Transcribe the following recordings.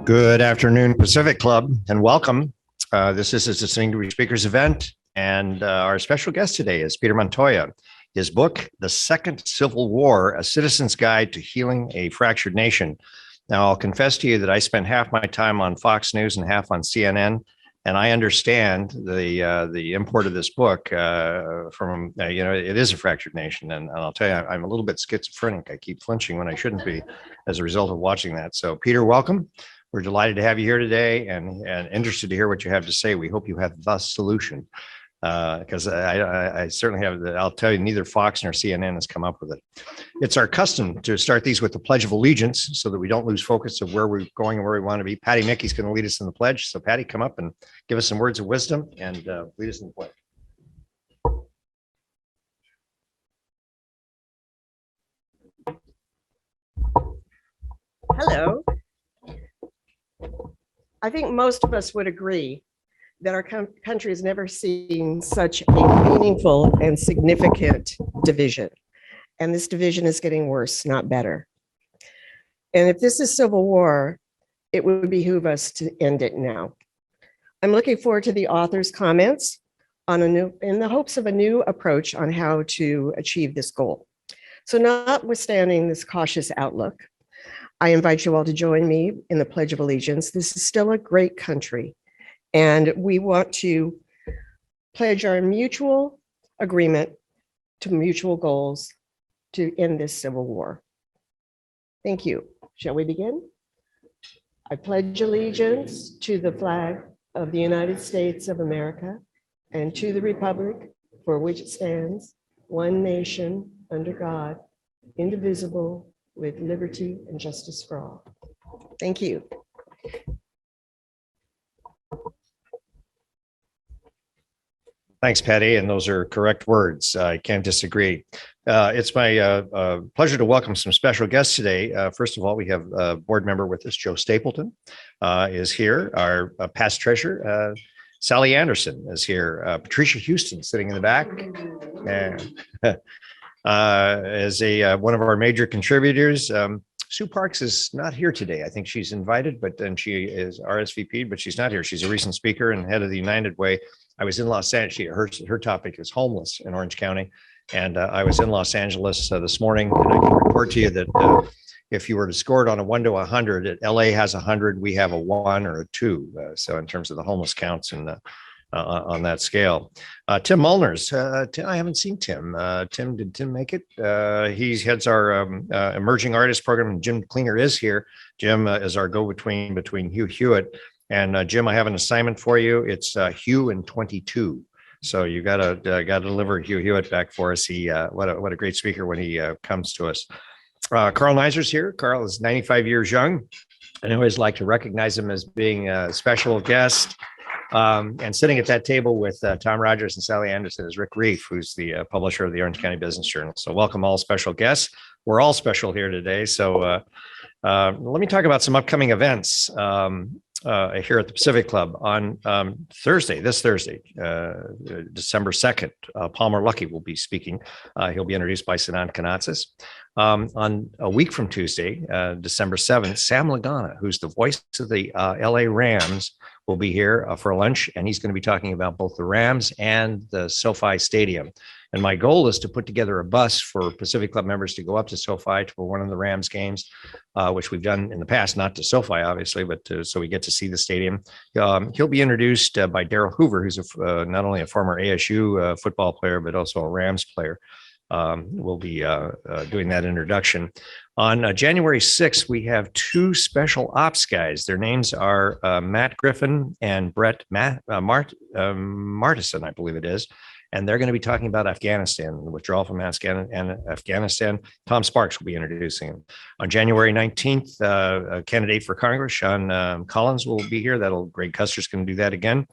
Good afternoon, Pacific Club, and welcome. This is a Distinguished Speakers event, and our special guest today is Peter Montoya. His book, The Second Civil War, A Citizen's Guide to Healing a Fractured Nation. Now, I'll confess to you that I spent half my time on Fox News and half on CNN, and I understand the import of this book from, it is a fractured nation, and I'll tell you, I'm a little bit schizophrenic. I keep flinching when I shouldn't be as a result of watching that. So, Peter, welcome. We're delighted to have you here today and interested to hear what you have to say. We hope you have the solution, because I certainly have. I'll tell you, neither Fox nor CNN has come up with it. It's our custom to start these with the Pledge of Allegiance so that we don't lose focus of where we're going and where we want to be. Patty Mickey's going to lead us in the pledge. So Patty, come up and give us some words of wisdom and lead us in the pledge. Hello. I think most of us would agree that our country has never seen such a meaningful and significant division. And this division is getting worse, not better. And if this is civil war, it would behoove us to end it now. I'm looking forward to the author's comments in the hopes of a new approach on how to achieve this goal. So notwithstanding this cautious outlook, I invite you all to join me in the Pledge of Allegiance. This is still a great country, and we want to pledge our mutual agreement to mutual goals to end this civil war. Thank you. Shall we begin? I pledge allegiance to the flag of the United States of America and to the republic for which it stands, one nation, under God, indivisible, with liberty and justice for all. Thank you. Thanks, Patty, and those are correct words. I can't disagree. It's my pleasure to welcome some special guests today. First of all, we have a board member with us, Joe Stapleton, is here. Our past treasurer, Sally Anderson, is here. Patricia Houston, sitting in the back. As one of our major contributors. Sue Parks is not here today. I think she's invited, but then she is RSVP'd, but she's not here. She's a recent speaker and head of the United Way. I was in Los Angeles. Her topic is homeless in Orange County. And I was in Los Angeles this morning, and I can report to you that if you were to score it on a 1 to 100, LA has 100, we have a 1 or a 2. So in terms of the homeless counts and on that scale. Tim Mullners, I haven't seen Tim. Did Tim make it? He heads our emerging artist program, and Jim Klinger is here. Jim is our go-between between Hugh Hewitt. And Jim, I have an assignment for you. It's Hugh in 22. So you gotta deliver Hugh Hewitt back for us. He what a great speaker when he comes to us. Carl Neiser's here. Carl is 95 years young. I always like to recognize him as being a special guest. And sitting at that table with Tom Rogers and Sally Anderson is Rick Reef, who's the publisher of the Orange County Business Journal. So welcome all special guests. We're all special here today. So let me talk about some upcoming events here at the Pacific Club on this Thursday, December 2nd. Palmer Luckey will be speaking. He'll be introduced by Sinan Kanatzis. On a week from Tuesday, December 7th, Sam Lagana, who's the voice of the LA Rams, will be here for lunch, and he's going to be talking about both the Rams and the SoFi Stadium. And my goal is to put together a bus for Pacific Club members to go up to SoFi for one of the Rams games, which we've done in the past, not to SoFi, obviously, but so we get to see the stadium. He'll be introduced by Daryl Hoover, who's not only a former ASU football player, but also a Rams player. We'll be doing that introduction. On January 6th, we have 2 special ops guys. Their names are Matt Griffin and Brett Martison, I believe it is. And they're going to be talking about Afghanistan, the withdrawal from Afghanistan. Tom Sparks will be introducing him. On January 19th, a candidate for Congress, Sean Collins, will be here. Greg Custer's going to do that again.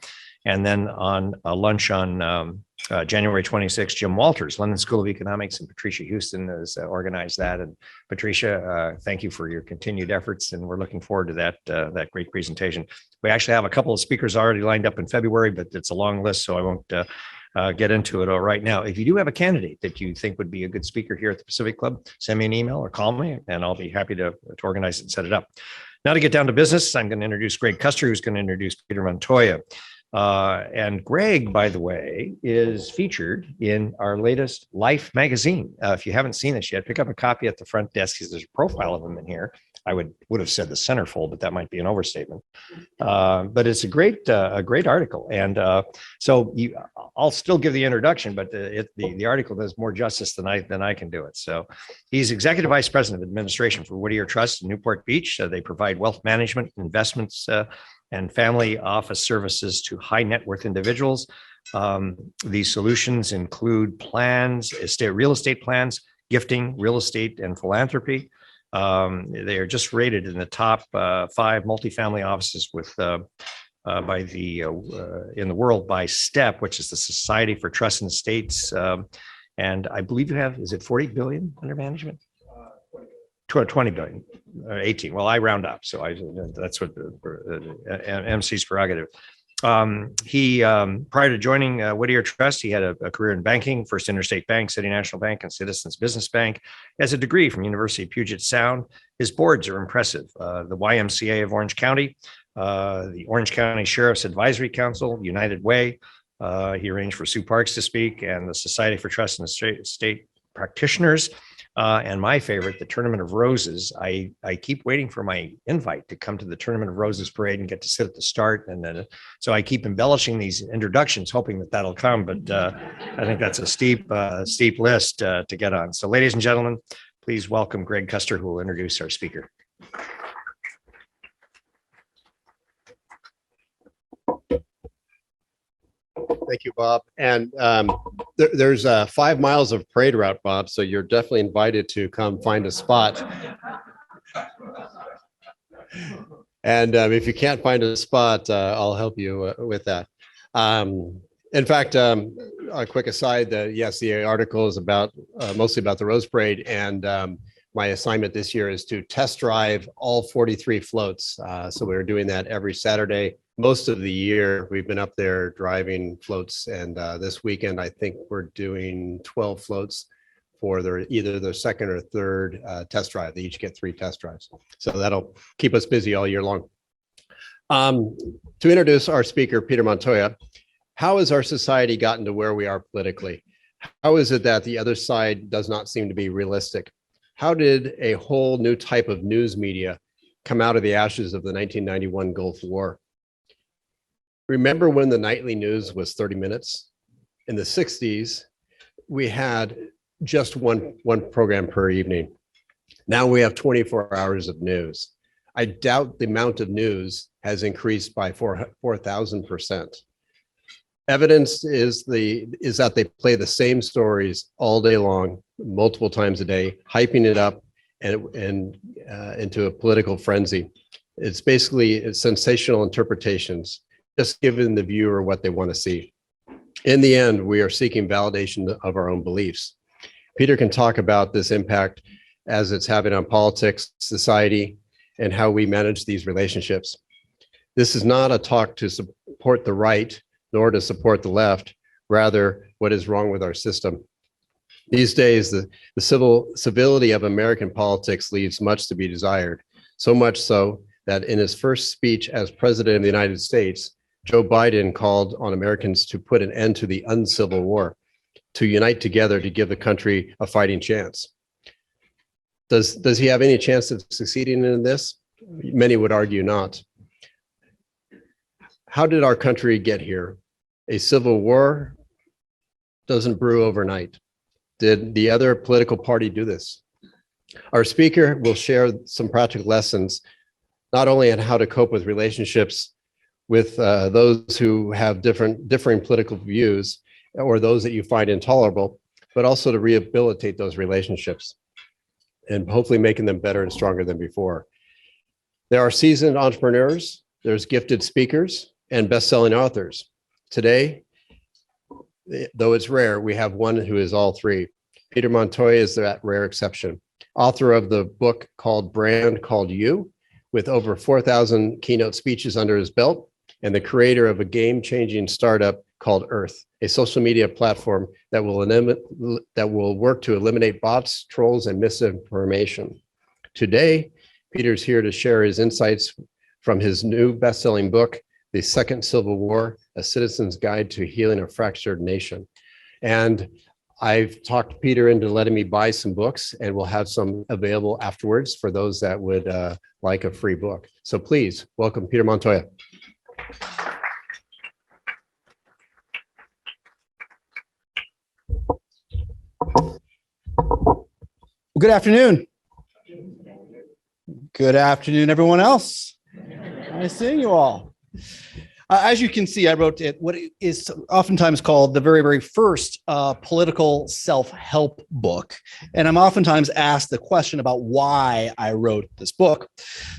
And then on lunch on January 26th, Jim Walters, London School of Economics, and Patricia Houston has organized that. And Patricia, thank you for your continued efforts, and we're looking forward to that great presentation. We actually have a couple of speakers already lined up in February, but it's a long list, so I won't get into it all right now. If you do have a candidate that you think would be a good speaker here at the Pacific Club, send me an email or call me, and I'll be happy to organize it and set it up. Now to get down to business, I'm going to introduce Greg Custer, who's going to introduce Peter Montoya. And Greg, by the way, is featured in our latest Life magazine. If you haven't seen this yet, pick up a copy at the front desk. There's a profile of him in here. I would have said the centerfold, but that might be an overstatement. But it's a great article. And I'll still give the introduction, but the article does more justice than I can do it. So he's Executive Vice President of Administration for Whittier Trust in Newport Beach. They provide wealth management, investments, and family office services to high net worth individuals. These solutions include plans, real estate plans, gifting, real estate, and philanthropy. They are just rated in the top 5 multifamily offices in the world by STEP, which is the Society for Trust and Estates. And I believe you have, is it 40 billion under management? 20 billion, 18. Well, I round up, so that's what MC's prerogative. He prior to joining Whittier Trust, he had a career in banking, First Interstate Bank, City National Bank, and Citizens Business Bank. He has a degree from University of Puget Sound. His boards are impressive. The YMCA of Orange County, the Orange County Sheriff's Advisory Council, United Way. He arranged for Sue Parks to speak, and the Society for Trust and Estate Practitioners. And my favorite, the Tournament of Roses. I keep waiting for my invite to come to the Tournament of Roses parade and get to sit at the start. And then, so I keep embellishing these introductions, hoping that that'll come. But I think that's a steep list to get on. So ladies and gentlemen, please welcome Greg Custer, who will introduce our speaker. Thank you, Bob. And there's 5 miles of parade route, Bob, so you're definitely invited to come find a spot. And if you can't find a spot, I'll help you with that. In fact, a quick aside, yes, the article is mostly about the Rose Parade, and my assignment this year is to test drive all 43 floats. So we're doing that every Saturday. Most of the year, we've been up there driving floats, and this weekend, I think we're doing 12 floats for either their second or third test drive. They each get 3 test drives. So that'll keep us busy all year long. To introduce our speaker, Peter Montoya, how has our society gotten to where we are politically? How is it that the other side does not seem to be realistic? How did a whole new type of news media come out of the ashes of the 1991 Gulf War? Remember when the nightly news was 30 minutes? In the 60s, we had just one program per evening. Now we have 24 hours of news. I doubt the amount of news has increased by 4,000%. Evidence is that they play the same stories all day long, multiple times a day, hyping it up and into a political frenzy. It's basically sensational interpretations, just giving the viewer what they want to see. In the end, we are seeking validation of our own beliefs. Peter can talk about this impact as it's having on politics, society, and how we manage these relationships. This is not a talk to support the right, nor to support the left, rather what is wrong with our system. These days, the civility of American politics leaves much to be desired, so much so that in his first speech as president of the United States, Joe Biden called on Americans to put an end to the uncivil war, to unite together to give the country a fighting chance. Does he have any chance of succeeding in this? Many would argue not. How did our country get here? A civil war doesn't brew overnight. Did the other political party do this? Our speaker will share some practical lessons, not only on how to cope with relationships with those who have differing political views or those that you find intolerable, but also to rehabilitate those relationships and hopefully making them better and stronger than before. There are seasoned entrepreneurs, there's gifted speakers, and best-selling authors. Today, though it's rare, we have one who is all 3. Peter Montoya is that rare exception. Author of the book called Brand Called You, with over 4,000 keynote speeches under his belt, and the creator of a game-changing startup called Earth, a social media platform that will work to eliminate bots, trolls, and misinformation. Today, Peter's here to share his insights from his new best-selling book, The Second Civil War, A Citizen's Guide to Healing a Fractured Nation. And I've talked Peter into letting me buy some books, and we'll have some available afterwards for those that would like a free book. So please welcome Peter Montoya. Good afternoon. Good afternoon, everyone else. Nice seeing you all. As you can see, I wrote what is oftentimes called the very, very first political self-help book. And I'm oftentimes asked the question about why I wrote this book.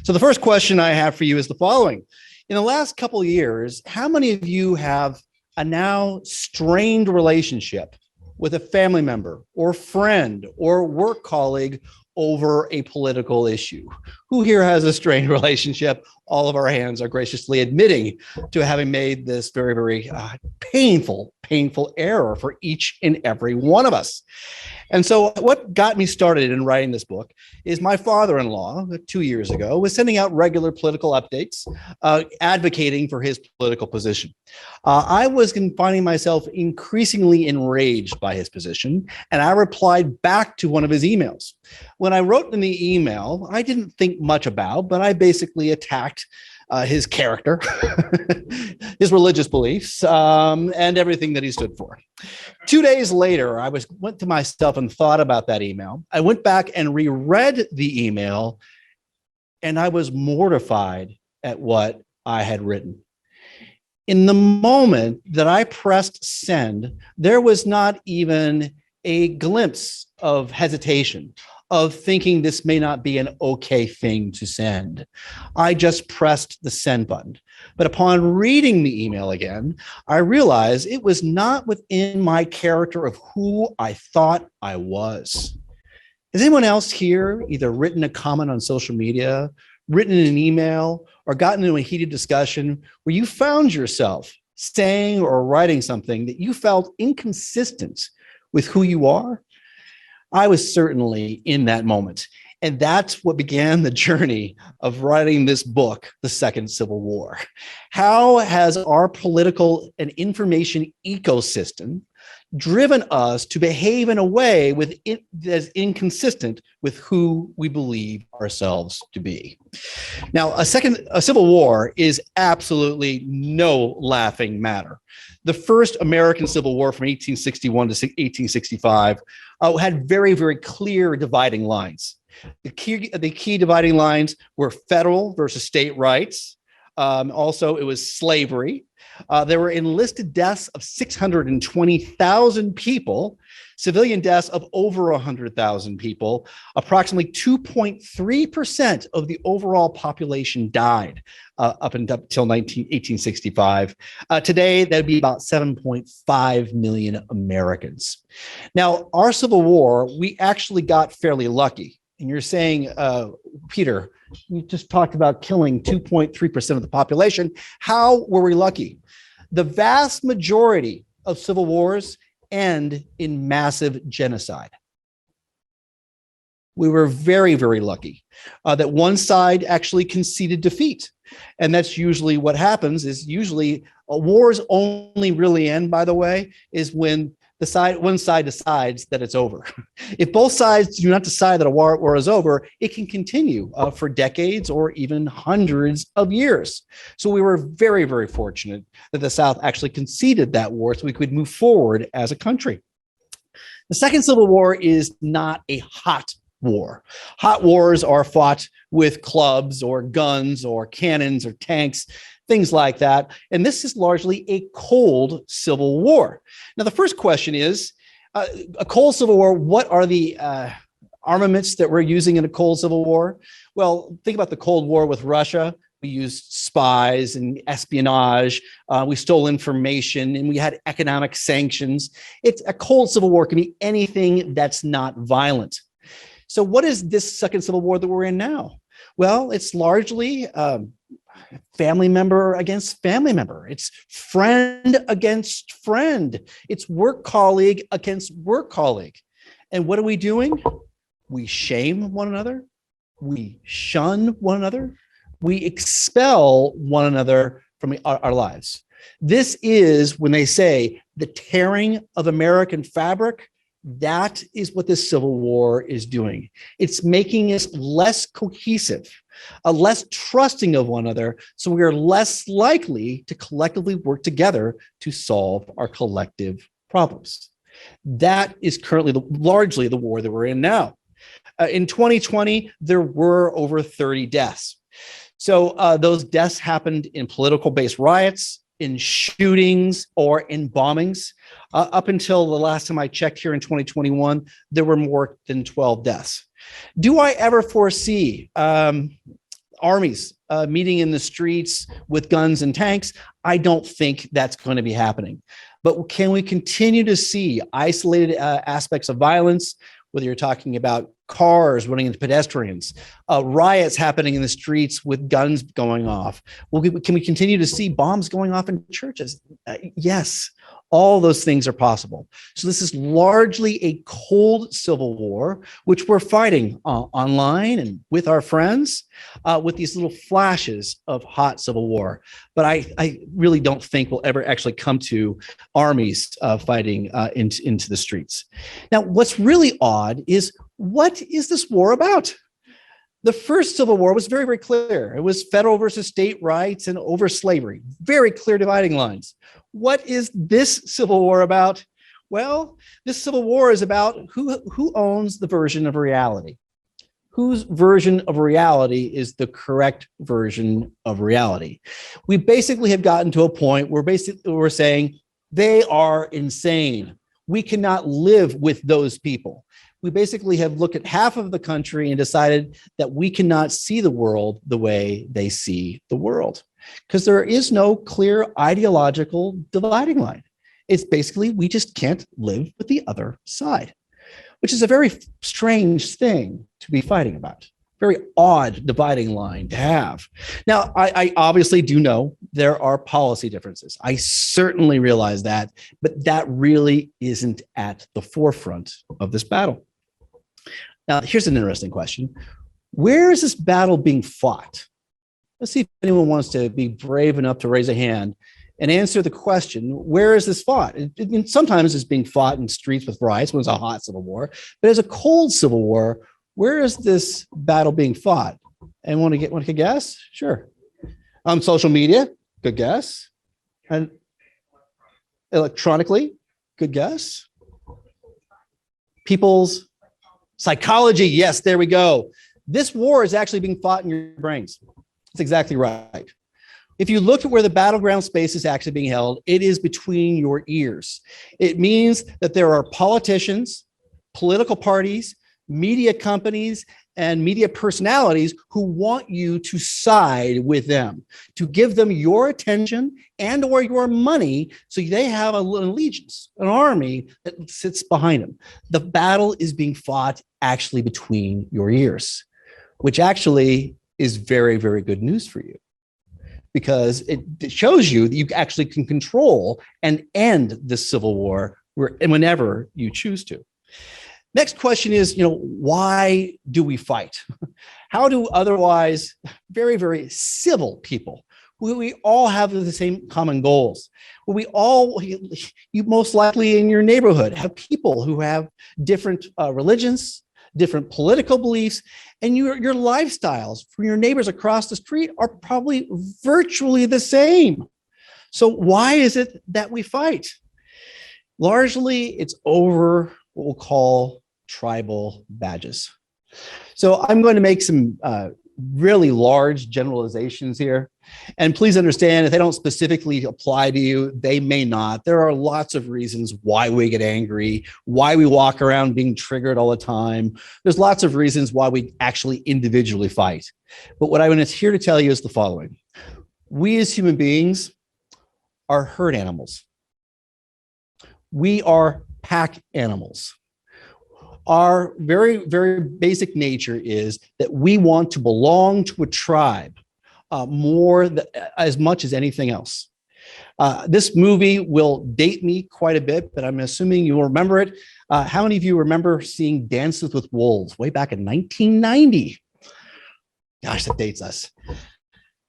So the first question I have for you is the following. In the last couple of years, how many of you have a now strained relationship with a family member or friend or work colleague over a political issue? Who here has a strained relationship? All of our hands are graciously admitting to having made this very, very painful error for each and every one of us. And so what got me started in writing this book is my father-in-law 2 years ago was sending out regular political updates, advocating for his political position. I was finding myself increasingly enraged by his position, and I replied back to one of his emails. When I wrote in the email, I didn't think much about, but I basically attacked his character, his religious beliefs, and everything that he stood for. 2 days later, I went to myself and thought about that email. I went back and reread the email, and I was mortified at what I had written. In the moment that I pressed send, there was not even a glimpse of hesitation, of thinking this may not be an okay thing to send. I just pressed the send button. But upon reading the email again, I realized it was not within my character of who I thought I was. Has anyone else here either written a comment on social media, written an email, or gotten into a heated discussion where you found yourself saying or writing something that you felt inconsistent with who you are? I was certainly in that moment. And that's what began the journey of writing this book, The Second Civil War. How has our political and information ecosystem driven us to behave in a way that is inconsistent with who we believe ourselves to be? Now, a civil war is absolutely no laughing matter. The first American Civil War from 1861 to 1865 had very, very clear dividing lines. The key dividing lines were federal versus state rights. Also, it was slavery. There were enlisted deaths of 620,000 people, civilian deaths of over 100,000 people. Approximately 2.3% of the overall population died up until 1865. Today, that would be about 7.5 million Americans. Now, our Civil War, we actually got fairly lucky. And you're saying, Peter, you just talked about killing 2.3% of the population. How were we lucky? The vast majority of civil wars end in massive genocide. We were very, very lucky that one side actually conceded defeat. And that's usually what happens is usually wars only really end, by the way, is when one side decides that it's over. If both sides do not decide that a war is over, it can continue for decades or even hundreds of years. So we were very, very fortunate that the South actually conceded that war so we could move forward as a country. The Second Civil War is not a hot war. Hot wars are fought with clubs or guns or cannons or tanks, things like that. And this is largely a cold civil war. Now, the first question is, a cold civil war, what are the armaments that we're using in a cold civil war? Well, think about the Cold War with Russia. We used spies and espionage. We stole information and we had economic sanctions. It's a cold civil war can be anything that's not violent. So what is this Second Civil War that we're in now? Well, it's largely family member against family member. It's friend against friend. It's work colleague against work colleague. And what are we doing? We shame one another. we shun one another, we expel one another from our lives. This is when they say the tearing of American fabric. That is what this Civil War is doing. It's making us less cohesive, less trusting of one another, so we are less likely to collectively work together to solve our collective problems. That is currently largely the war that we're in now. In 2020, there were over 30 deaths. So those deaths happened in political-based riots, in shootings, or in bombings. Up until the last time I checked here in 2021, there were more than 12 deaths. Do I ever foresee armies meeting in the streets with guns and tanks? I don't think that's going to be happening. But can we continue to see isolated aspects of violence, whether you're talking about cars running into pedestrians, riots happening in the streets with guns going off? Can we continue to see bombs going off in churches? Yes, all those things are possible. So this is largely a cold civil war, which we're fighting online and with our friends, with these little flashes of hot civil war. But I really don't think we'll ever actually come to armies fighting into the streets. Now, what's really odd is, what is this war about? The first Civil War was very, very clear. It was federal versus state rights and over slavery. Very clear dividing lines. What is this Civil War about? Well, this Civil War is about who owns the version of reality. Whose version of reality is the correct version of reality? We basically have gotten to a point where we're saying they are insane. We cannot live with those people. We basically have looked at half of the country and decided that we cannot see the world the way they see the world, because there is no clear ideological dividing line. It's basically, we just can't live with the other side, which is a very strange thing to be fighting about. Very odd dividing line to have. Now, I obviously do know there are policy differences. I certainly realize that, but that really isn't at the forefront of this battle. Now, here's an interesting question. Where is this battle being fought? Let's see if anyone wants to be brave enough to raise a hand and answer the question, where is this fought? Sometimes it's being fought in streets with riots when it's a hot civil war, but as a cold civil war, where is this battle being fought? And want to guess? Sure. Social media, good guess. And electronically, good guess. People's psychology, yes, there we go. This war is actually being fought in your brains. That's exactly right. If you look at where the battleground space is actually being held, it is between your ears. It means that there are politicians, political parties, media companies, and media personalities who want you to side with them, to give them your attention and or your money, so they have an allegiance, an army that sits behind them. The battle is being fought actually between your ears, which actually is very, very good news for you, because it shows you that you actually can control and end this civil war whenever you choose to. Next question is, why do we fight? How do otherwise very, very civil people, who we all have the same common goals, you most likely in your neighborhood have people who have different religions, different political beliefs, and your lifestyles from your neighbors across the street are probably virtually the same. So why is it that we fight? Largely, it's over what we'll call tribal badges. So I'm going to make some really large generalizations here. And please understand, if they don't specifically apply to you, they may not. There are lots of reasons why we get angry, why we walk around being triggered all the time. There's lots of reasons why we actually individually fight. But what I'm here to tell you is the following. We as human beings are herd animals. We are pack animals. Our very, very basic nature is that we want to belong to a tribe as much as anything else. This movie will date me quite a bit, but I'm assuming you will remember it. How many of you remember seeing Dances with Wolves way back in 1990? Gosh, that dates us.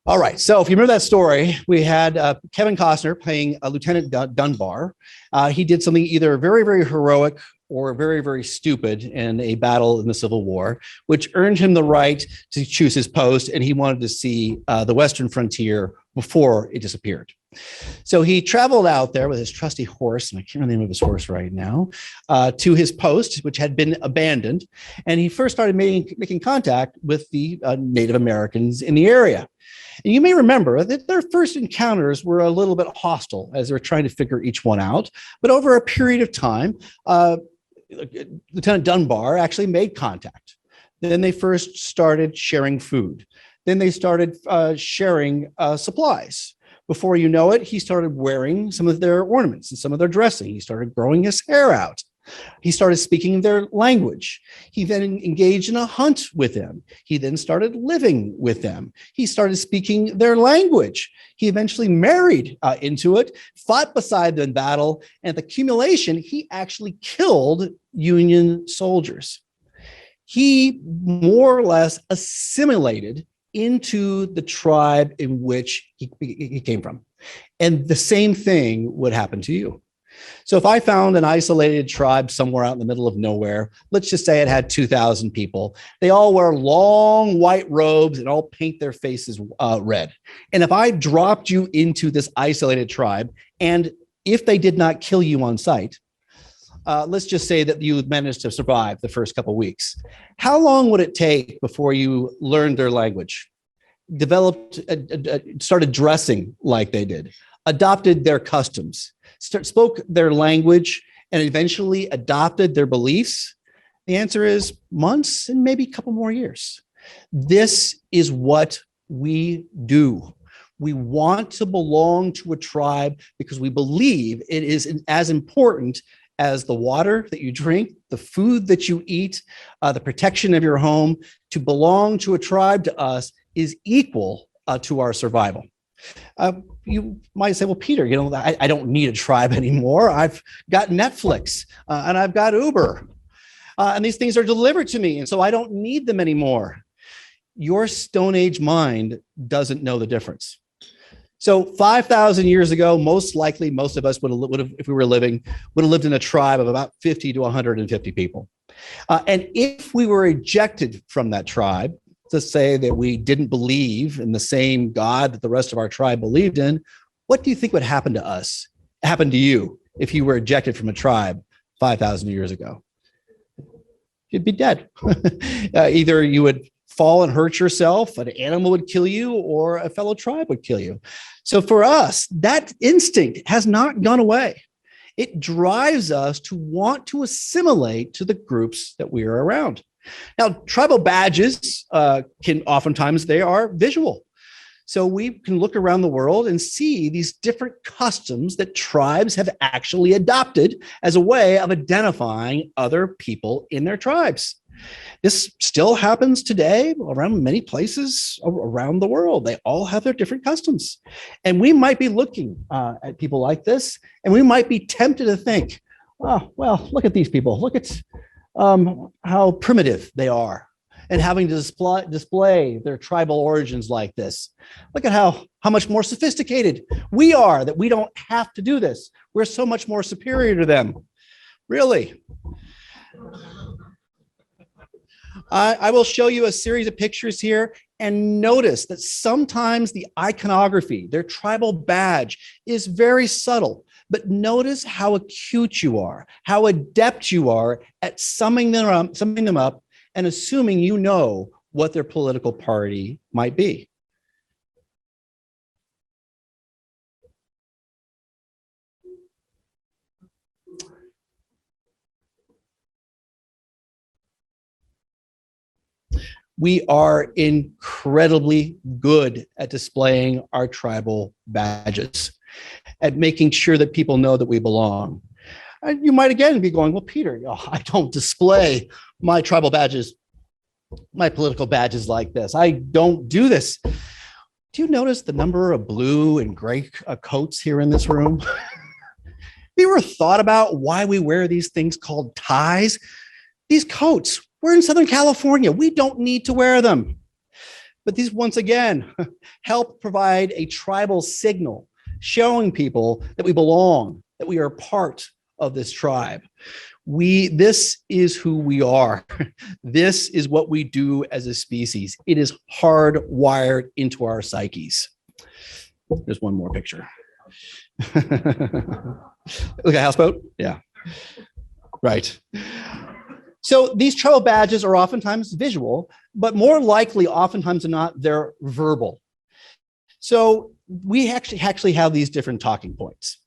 All right. So if you remember that story, we had Kevin Costner playing Lieutenant Dunbar. He did something either very, very heroic or very, very stupid in a battle in the Civil War, which earned him the right to choose his post. And he wanted to see the Western frontier before it disappeared. So he traveled out there with his trusty horse, and I can't remember the name of his horse right now, to his post, which had been abandoned. And he first started making contact with the Native Americans in the area. And you may remember that their first encounters were a little bit hostile as they were trying to figure each one out. But over a period of time, Lieutenant Dunbar actually made contact. Then they first started sharing food. Then they started sharing supplies. Before you know it, he started wearing some of their ornaments and some of their dressing. He started growing his hair out. He started speaking their language. He then engaged in a hunt with them. He then started living with them. He started speaking their language. He eventually married into it, fought beside them in battle, and at the accumulation, he actually killed Union soldiers. He more or less assimilated into the tribe in which he came from. And the same thing would happen to you. So if I found an isolated tribe somewhere out in the middle of nowhere, let's just say it had 2,000 people, they all wear long white robes and all paint their faces red. And if I dropped you into this isolated tribe, and if they did not kill you on sight, let's just say that you managed to survive the first couple of weeks. How long would it take before you learned their language, developed, started dressing like they did, adopted their customs, spoke their language, and eventually adopted their beliefs? The answer is months and maybe a couple more years. This is what we do. We want to belong to a tribe because we believe it is as important as the water that you drink, the food that you eat, the protection of your home. To belong to a tribe to us is equal to our survival. You might say, well, Peter, I don't need a tribe anymore. I've got Netflix and I've got Uber and these things are delivered to me. And so I don't need them anymore. Your Stone Age mind doesn't know the difference. So 5,000 years ago, most likely, most of us would have, if we were living, would have lived in a tribe of about 50 to 150 people. And if we were ejected from that tribe, to say that we didn't believe in the same God that the rest of our tribe believed in, what do you think would happen to us, happen to you, if you were ejected from a tribe 5,000 years ago? You'd be dead. Either you would fall and hurt yourself, an animal would kill you, or a fellow tribe would kill you. So for us, that instinct has not gone away. It drives us to want to assimilate to the groups that we are around. Now, tribal badges can oftentimes, they are visual. So we can look around the world and see these different customs that tribes have actually adopted as a way of identifying other people in their tribes. This still happens today around many places around the world. They all have their different customs. And we might be looking at people like this, and we might be tempted to think, oh, well, look at these people. Look at how primitive they are, and having to display their tribal origins like this. Look at how much more sophisticated we are, that we don't have to do this. We're so much more superior to them. Really? I will show you a series of pictures here, and notice that sometimes the iconography, their tribal badge, is very subtle. But notice how acute you are, how adept you are at summing them up and assuming you know what their political party might be. We are incredibly good at displaying our tribal badges, at making sure that people know that we belong. And you might again be going, well, Peter, I don't display my tribal badges, my political badges like this. I don't do this. Do you notice the number of blue and gray coats here in this room? Have you ever thought about why we wear these things called ties? These coats, we're in Southern California. We don't need to wear them. But these, once again, help provide a tribal signal, showing people that we belong, that we are part of this tribe. This is who we are. This is what we do as a species. It is hardwired into our psyches. There's one more picture. Look at houseboat. Yeah. Right. So these tribal badges are oftentimes visual, but more likely, oftentimes than not, they're verbal. So we actually have these different talking points.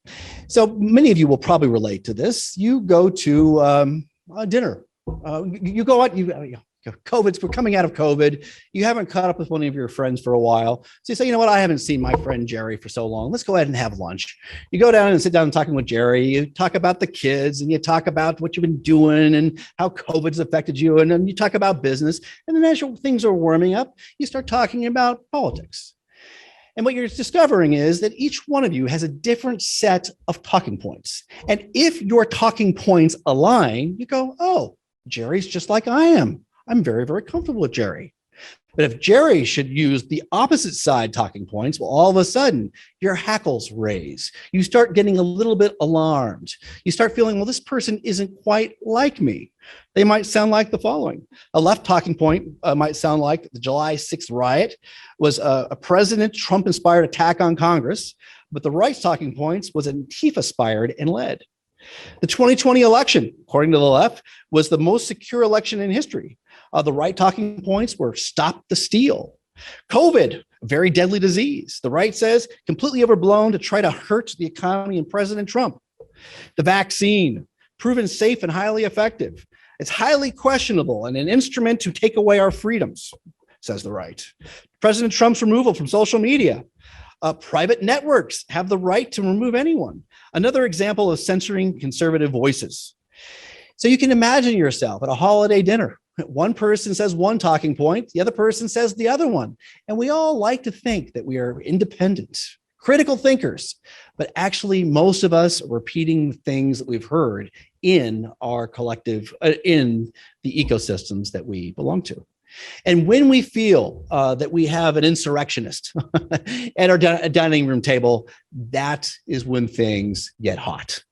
So many of you will probably relate to this. You go to a dinner. You go out, we're coming out of COVID. You haven't caught up with one of your friends for a while. So you say, you know what? I haven't seen my friend Jerry for so long. Let's go ahead and have lunch. You go down and sit down and talking with Jerry. You talk about the kids and you talk about what you've been doing and how COVID's affected you. And then you talk about business. And then as things are warming up, you start talking about politics. And what you're discovering is that each one of you has a different set of talking points. And if your talking points align, you go, oh, Jerry's just like I am. I'm very, very comfortable with Jerry. But if Jerry should use the opposite side talking points, well, all of a sudden your hackles raise. You start getting a little bit alarmed. You start feeling, well, this person isn't quite like me. They might sound like the following. A left talking point might sound like the July 6th riot was a President Trump-inspired attack on Congress, but the right talking points was Antifa-inspired and led. The 2020 election, according to the left, was the most secure election in history. The right talking points were stop the steal. COVID, a very deadly disease. The right says completely overblown to try to hurt the economy and President Trump. The vaccine, proven safe and highly effective. It's highly questionable and an instrument to take away our freedoms, says the right. President Trump's removal from social media. Private networks have the right to remove anyone. Another example of censoring conservative voices. So you can imagine yourself at a holiday dinner. One person says one talking point, the other person says the other one. And we all like to think that we are independent, critical thinkers, but actually most of us are repeating things that we've heard in our collective, in the ecosystems that we belong to. And when we feel that we have an insurrectionist at our dining room table, that is when things get hot.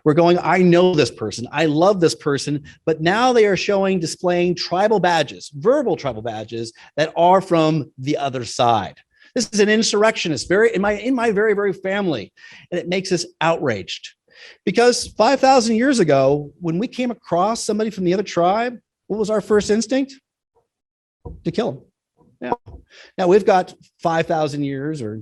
We're going, I know this person, I love this person, but now they are displaying tribal badges, verbal tribal badges that are from the other side. This is an insurrectionist, in my very, very family, and it makes us outraged. Because 5,000 years ago, when we came across somebody from the other tribe, what was our first instinct? To kill them. Yeah. Now we've got 5,000 years or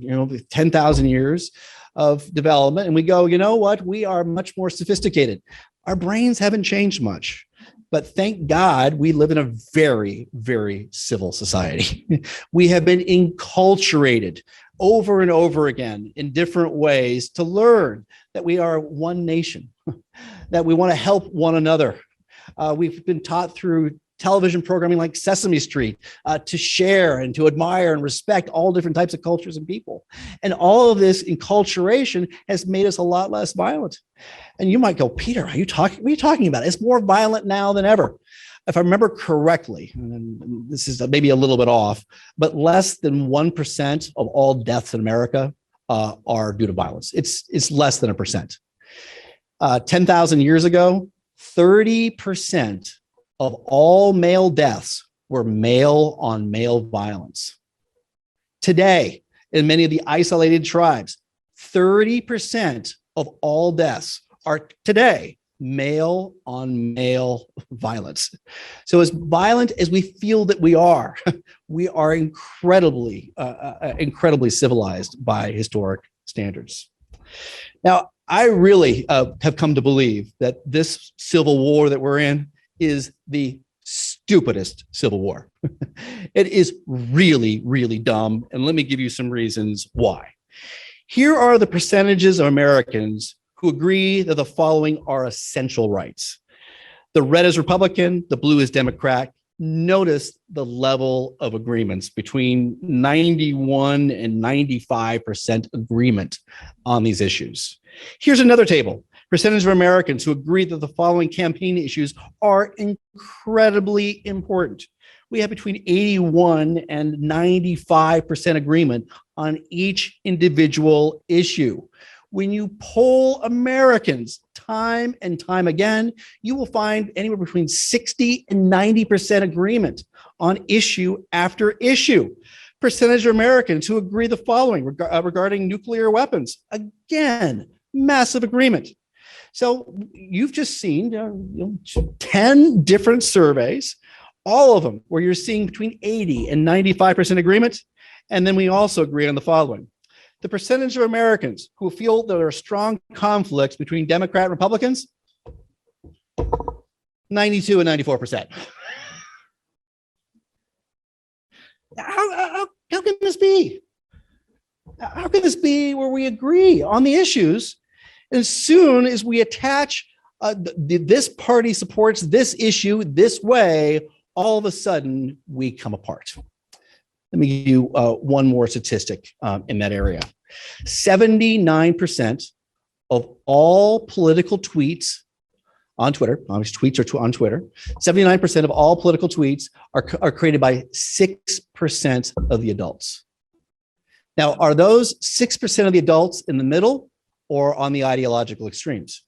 10,000 years of development, and we go, you know what? We are much more sophisticated. Our brains haven't changed much, but thank God we live in a very, very civil society. We have been enculturated over and over again in different ways to learn that we are one nation, that we want to help one another. We've been taught through television programming like Sesame Street to share and to admire and respect all different types of cultures and people. And all of this enculturation has made us a lot less violent. And you might go, Peter, what are you talking about? It's more violent now than ever. If I remember correctly, and this is maybe a little bit off, but less than 1% of all deaths in America are due to violence. It's less than 1%. 10,000 years ago, 30% of all male deaths were male on male violence. Today, in many of the isolated tribes, 30% of all deaths are today male on male violence. So as violent as we feel that we are incredibly civilized by historic standards. Now, I really have come to believe that this civil war that we're in is the stupidest civil war. It is really, really dumb. And let me give you some reasons why. Here are the percentages of Americans who agree that the following are essential rights. The red is Republican, the blue is Democrat. Notice the level of agreements between 91 and 95% agreement on these issues. Here's another table. Percentage of Americans who agree that the following campaign issues are incredibly important. we have between 81 and 95% agreement on each individual issue. When you poll Americans time and time again, you will find anywhere between 60 and 90% agreement on issue after issue. Percentage of Americans who agree the following regarding nuclear weapons. Again, massive agreement. So you've just seen 10 different surveys, all of them where you're seeing between 80 and 95% agreement. And then we also agree on the following. The percentage of Americans who feel there are strong conflicts between Democrat and Republicans, 92 and 94%. How can this be? How can this be where we agree on the issues? As soon as we attach this party supports this issue this way, all of a sudden we come apart. Let me give you one more statistic in that area. 79% of all political tweets on Twitter, tweets are on Twitter, 79% of all political tweets are created by 6% of the adults. Now, are those 6% of the adults in the middle or on the ideological extremes?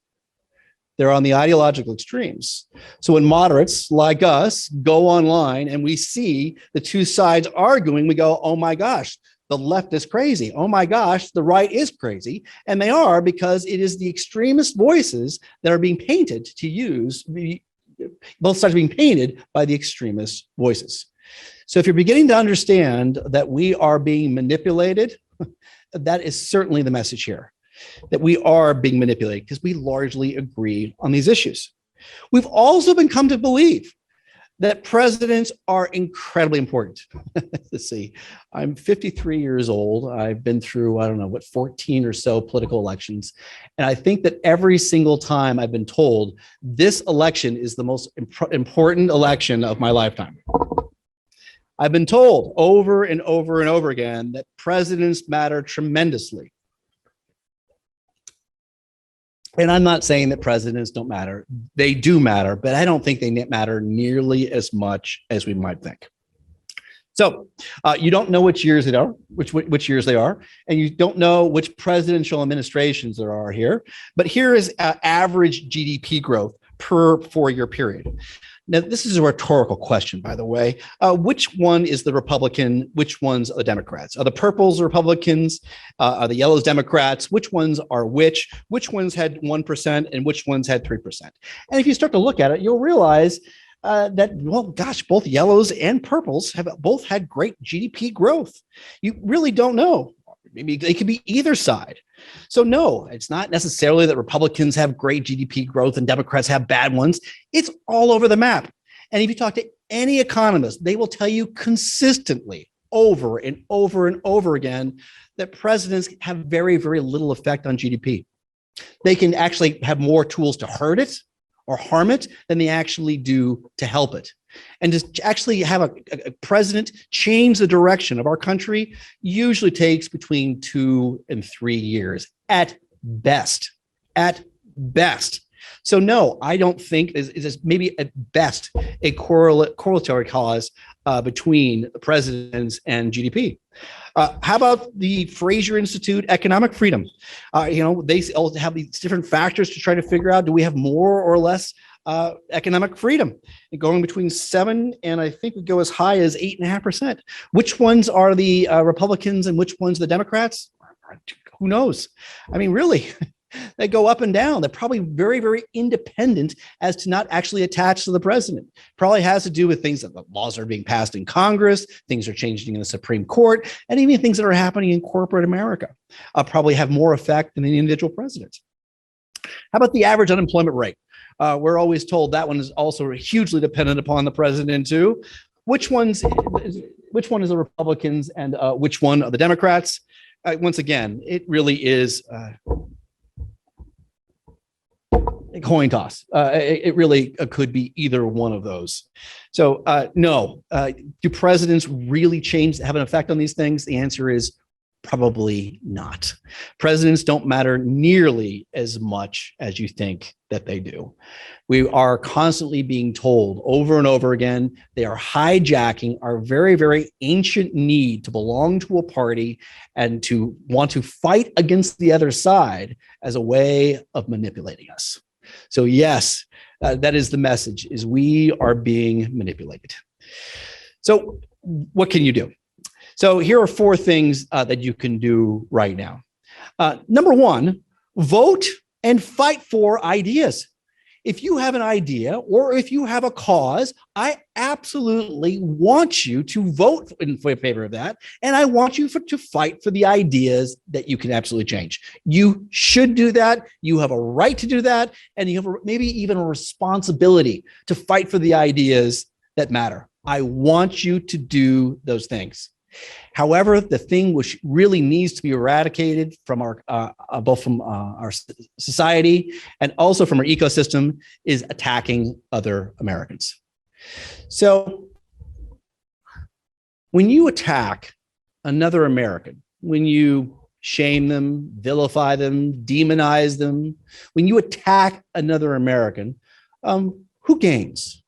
They're on the ideological extremes. So when moderates like us go online and we see the two sides arguing, we go, oh my gosh, the left is crazy. Oh my gosh, the right is crazy. And they are, because it is the extremist voices that are being painted to use, both sides are being painted by the extremist voices. So if you're beginning to understand that we are being manipulated, that is certainly the message here, that we are being manipulated because we largely agree on these issues. We've also been come to believe that presidents are incredibly important. Let's see, I'm 53 years old. I've been through, 14 or so political elections. And I think that every single time I've been told this election is the most important election of my lifetime. I've been told over and over and over again that presidents matter tremendously. And I'm not saying that presidents don't matter. They do matter, but I don't think they matter nearly as much as we might think. So you don't know which years they are, which years they are, and you don't know which presidential administrations there are here. But here is average GDP growth per 4-year period. Now, this is a rhetorical question, by the way. Which one is the Republican? Which ones are the Democrats? Are the purples Republicans? Are the yellows Democrats? Which ones are which? Which ones had 1% and which ones had 3%? And if you start to look at it, you'll realize that, well, gosh, both yellows and purples have both had great GDP growth. You really don't know. Maybe they could be either side. So no, it's not necessarily that Republicans have great GDP growth and Democrats have bad ones. It's all over the map. And if you talk to any economist, they will tell you consistently over and over and over again that presidents have very, very little effect on GDP. They can actually have more tools to hurt it or harm it than they actually do to help it. And to actually have a president change the direction of our country usually takes between 2 and 3 years at best. At best. So no, I don't think is maybe at best a correlatory cause between presidents and GDP. How about the Fraser Institute Economic Freedom? They all have these different factors to try to figure out, do we have more or less economic freedom, and going between 7 and I think we go as high as 8.5%. Which ones are the Republicans and which ones the Democrats? Who knows? I mean, really, they go up and down. They're probably very, very independent as to not actually attach to the president. Probably has to do with things that the laws are being passed in Congress, things are changing in the Supreme Court, and even things that are happening in corporate America probably have more effect than the individual president. How about the average unemployment rate? We're always told that one is also hugely dependent upon the president too. Which one is the Republicans and which one are the Democrats? Once again, it really is a coin toss. It really could be either one of those. So no, do presidents really have an effect on these things? The answer is Probably not. Presidents don't matter nearly as much as you think that they do. We are constantly being told over and over again, they are hijacking our very, very ancient need to belong to a party and to want to fight against the other side as a way of manipulating us. So yes, that is the message, is we are being manipulated. So what can you do? So here are 4 things that you can do right now. Number 1, vote and fight for ideas. If you have an idea or if you have a cause, I absolutely want you to vote in favor of that. And I want you to fight for the ideas that you can absolutely change. You should do that. You have a right to do that. And you have maybe even a responsibility to fight for the ideas that matter. I want you to do those things. However, the thing which really needs to be eradicated from our both from our society and also from our ecosystem is attacking other Americans. So when you attack another American, when you shame them, vilify them, demonize them, when you attack another American, who gains?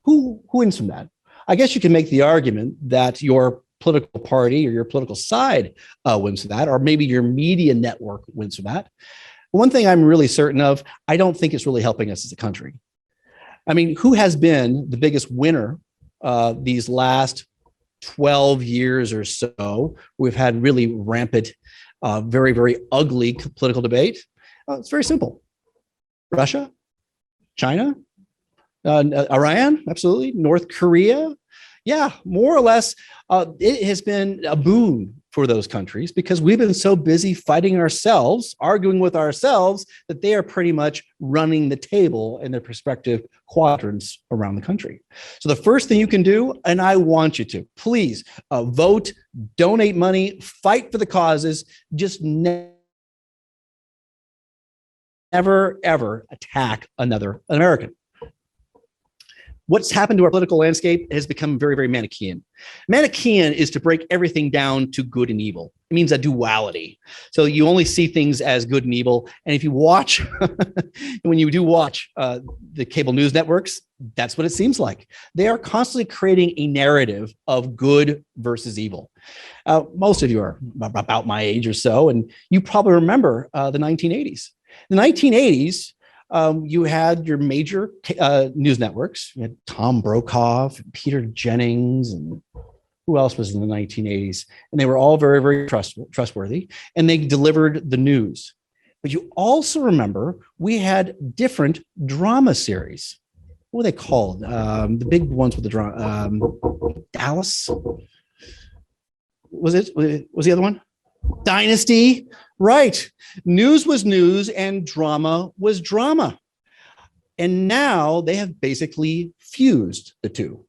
Who wins from that? I guess you can make the argument that your political party or your political side wins for that, or maybe your media network wins for that. One thing I'm really certain of, I don't think it's really helping us as a country. I mean, who has been the biggest winner these last 12 years or so? We've had really rampant, very, very ugly political debate. It's very simple. Russia, China, Iran, absolutely, North Korea. Yeah, more or less, it has been a boon for those countries because we've been so busy fighting ourselves, arguing with ourselves, that they are pretty much running the table in their respective quadrants around the country. So the first thing you can do, and I want you to, please vote, donate money, fight for the causes, just never, ever attack another American. What's happened to our political landscape has become very, very Manichaean. Manichaean is to break everything down to good and evil. It means a duality. So you only see things as good and evil. And if you watch, when you do watch the cable news networks, that's what it seems like. They are constantly creating a narrative of good versus evil. Most of you are about my age or so, and you probably remember the 1980s. The 1980s, you had your major news networks. You had Tom Brokaw, Peter Jennings, and who else was in the 1980s? And they were all very, very trustworthy, and they delivered the news. But you also remember we had different drama series. What were they called? The big ones with the drama. Dallas? Was the other one? Dynasty? Right. News was news and drama was drama. And now they have basically fused the two.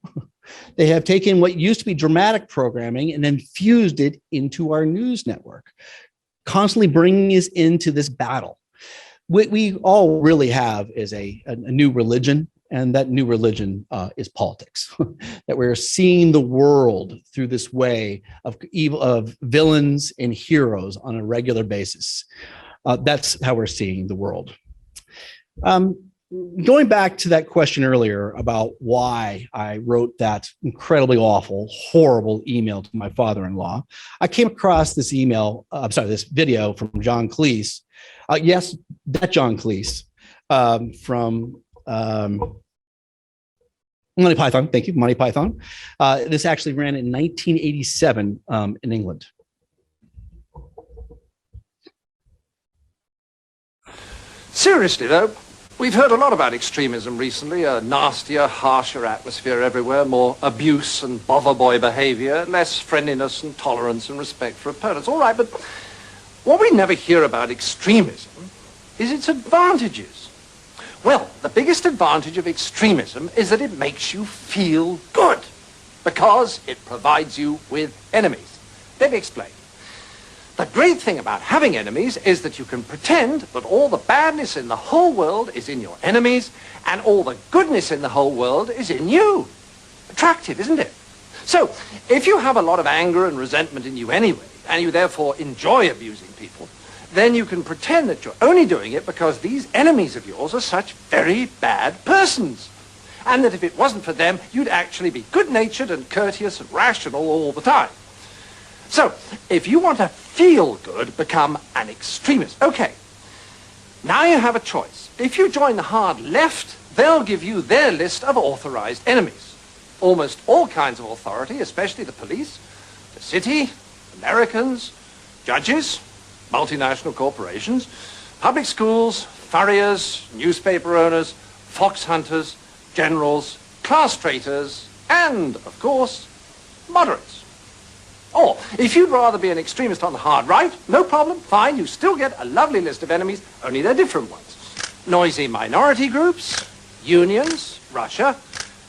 They have taken what used to be dramatic programming and then fused it into our news network, constantly bringing us into this battle. What we all really have is a new religion, and that new religion is politics. That we're seeing the world through this way of evil, of villains and heroes on a regular basis. That's how we're seeing the world. Going back to that question earlier about why I wrote that incredibly awful, horrible email to my father-in-law, I came across this this video from John Cleese. Yes, that John Cleese from Monty Python. Thank you, Monty Python. This actually ran in 1987 in England. Seriously, though, we've heard a lot about extremism recently, a nastier, harsher atmosphere everywhere, more abuse and bother boy behavior, less friendliness and tolerance and respect for opponents. All right, but what we never hear about extremism is its advantages. Well, the biggest advantage of extremism is that it makes you feel good because it provides you with enemies. Let me explain. The great thing about having enemies is that you can pretend that all the badness in the whole world is in your enemies and all the goodness in the whole world is in you. Attractive, isn't it? So, if you have a lot of anger and resentment in you anyway, and you therefore enjoy abusing people, then you can pretend that you're only doing it because these enemies of yours are such very bad persons. And that if it wasn't for them, you'd actually be good-natured and courteous and rational all the time. So, if you want to feel good, become an extremist. Okay, now you have a choice. If you join the hard left, they'll give you their list of authorized enemies. Almost all kinds of authority, especially the police, the city, Americans, judges, multinational corporations, public schools, furriers, newspaper owners, fox hunters, generals, class traitors, and, of course, moderates. Or, if you'd rather be an extremist on the hard right, no problem, fine, you still get a lovely list of enemies, only they're different ones. Noisy minority groups, unions, Russia,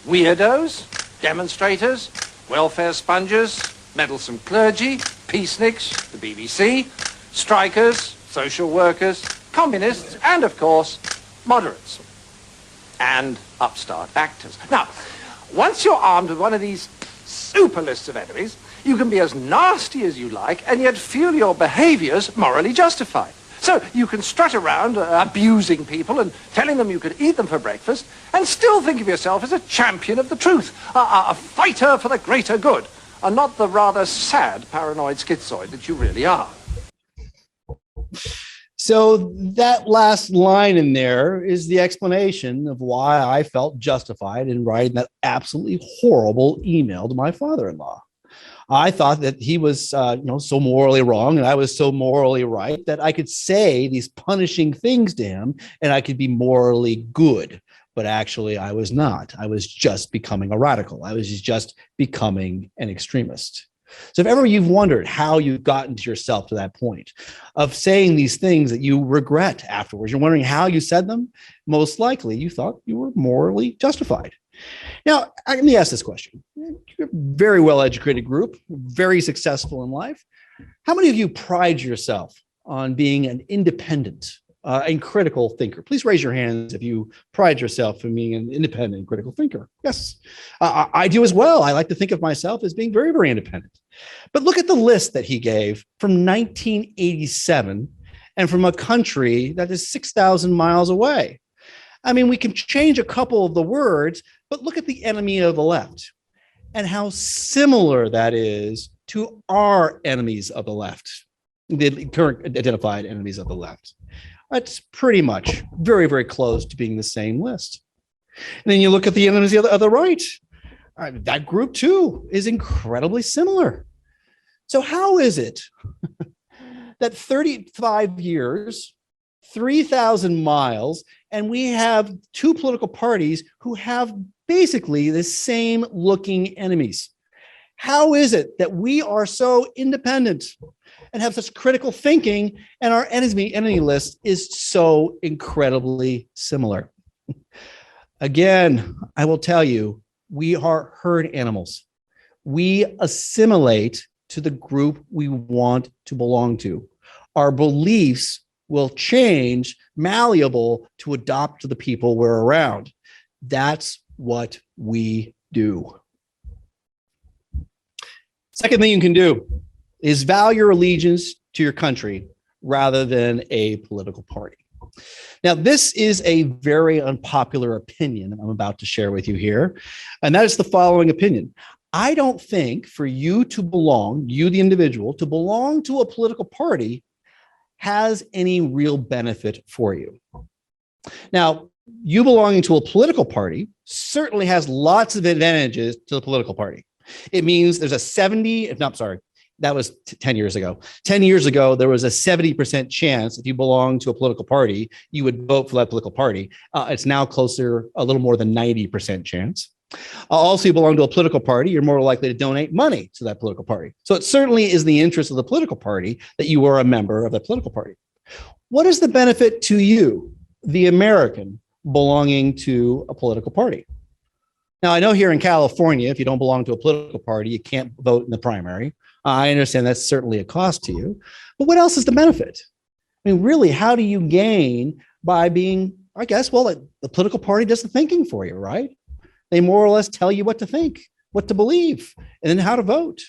weirdos, demonstrators, welfare sponges, meddlesome clergy, peaceniks, the BBC, strikers, social workers, communists, and, of course, moderates. And upstart actors. Now, once you're armed with one of these super lists of enemies, you can be as nasty as you like and yet feel your behaviors morally justified. So you can strut around abusing people and telling them you could eat them for breakfast and still think of yourself as a champion of the truth, a fighter for the greater good, and not the rather sad paranoid schizoid that you really are. So that last line in there is the explanation of why I felt justified in writing that absolutely horrible email to my father-in-law. I thought that he was, so morally wrong, and I was so morally right that I could say these punishing things to him, and I could be morally good. But actually, I was not. I was just becoming a radical. I was just becoming an extremist. So if ever you've wondered how you've gotten to yourself to that point of saying these things that you regret afterwards, you're wondering how you said them, most likely you thought you were morally justified. Now, let me ask this question. You're a very well-educated group, very successful in life. How many of you pride yourself on being an independent and critical thinker? Please raise your hands if you pride yourself in being an independent and critical thinker. Yes, I do as well. I like to think of myself as being very, very independent. But look at the list that he gave from 1987 and from a country that is 6,000 miles away. I mean, we can change a couple of the words, but look at the enemy of the left and how similar that is to our enemies of the left, the current identified enemies of the left. That's pretty much very, very close to being the same list. And then you look at the enemies of the right. That group, too, is incredibly similar. So how is it that 35 years, 3,000 miles, and we have two political parties who have basically the same looking enemies? How is it that we are so independent and have such critical thinking, and our enemy list is so incredibly similar? Again, I will tell you, we are herd animals. We assimilate to the group we want to belong to. Our beliefs will change, malleable to adopt to the people we're around. That's what we do. Second thing you can do is vow your allegiance to your country rather than a political party. Now, this is a very unpopular opinion I'm about to share with you here, and that is the following opinion. I don't think for you to belong, you the individual, to belong to a political party has any real benefit for you. Now, you belonging to a political party certainly has lots of advantages to the political party. It means there's a that was 10 years ago. 10 years ago, there was a 70% chance if you belong to a political party, you would vote for that political party. It's now closer, a little more than 90% chance. Also, you belong to a political party, you're more likely to donate money to that political party. So it certainly is the interest of the political party that you are a member of that political party. What is the benefit to you, the American, belonging to a political party? Now, I know here in California, if you don't belong to a political party, you can't vote in the primary. I understand that's certainly a cost to you. But what else is the benefit? I mean, really, how do you gain by being, I guess, well, the political party does the thinking for you, right? They more or less tell you what to think. what to believe, and then how to vote.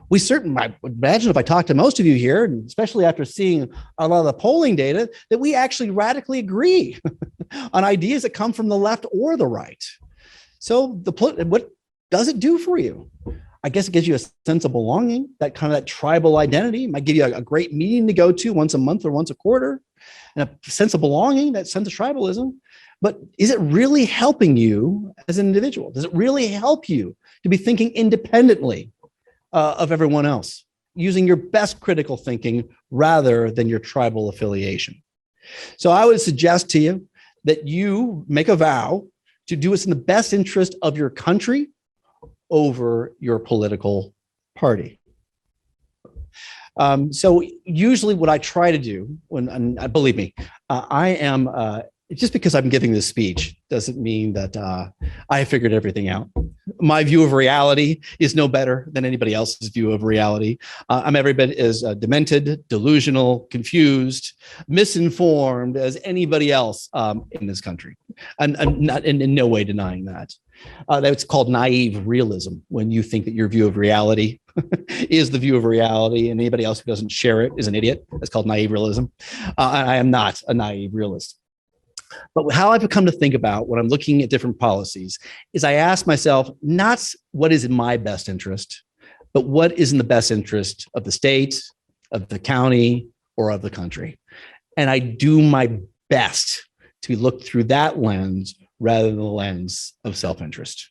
We certainly, I would imagine if I talk to most of you here, and especially after seeing a lot of the polling data, that we actually radically agree on ideas that come from the left or the right. So what does it do for you? I guess it gives you a sense of belonging, that kind of that tribal identity. It might give you a great meeting to go to once a month or once a quarter, and a sense of belonging, that sense of tribalism. But is it really helping you as an individual? Does it really help you to be thinking independently of everyone else, using your best critical thinking rather than your tribal affiliation? So I would suggest to you that you make a vow to do what's in the best interest of your country over your political party. So usually what I try to do and believe me, I am, just because I'm giving this speech doesn't mean that I figured everything out. My view of reality is no better than anybody else's view of reality. I'm every bit as demented, delusional, confused, misinformed as anybody else in this country. I'm not in no way denying that. That's called naive realism, when you think that your view of reality is the view of reality and anybody else who doesn't share it is an idiot. That's called naive realism. I am not a naive realist. But how I've come to think about when I'm looking at different policies is I ask myself, not what is in my best interest, but what is in the best interest of the state, of the county, or of the country. And I do my best to look through that lens rather than the lens of self-interest.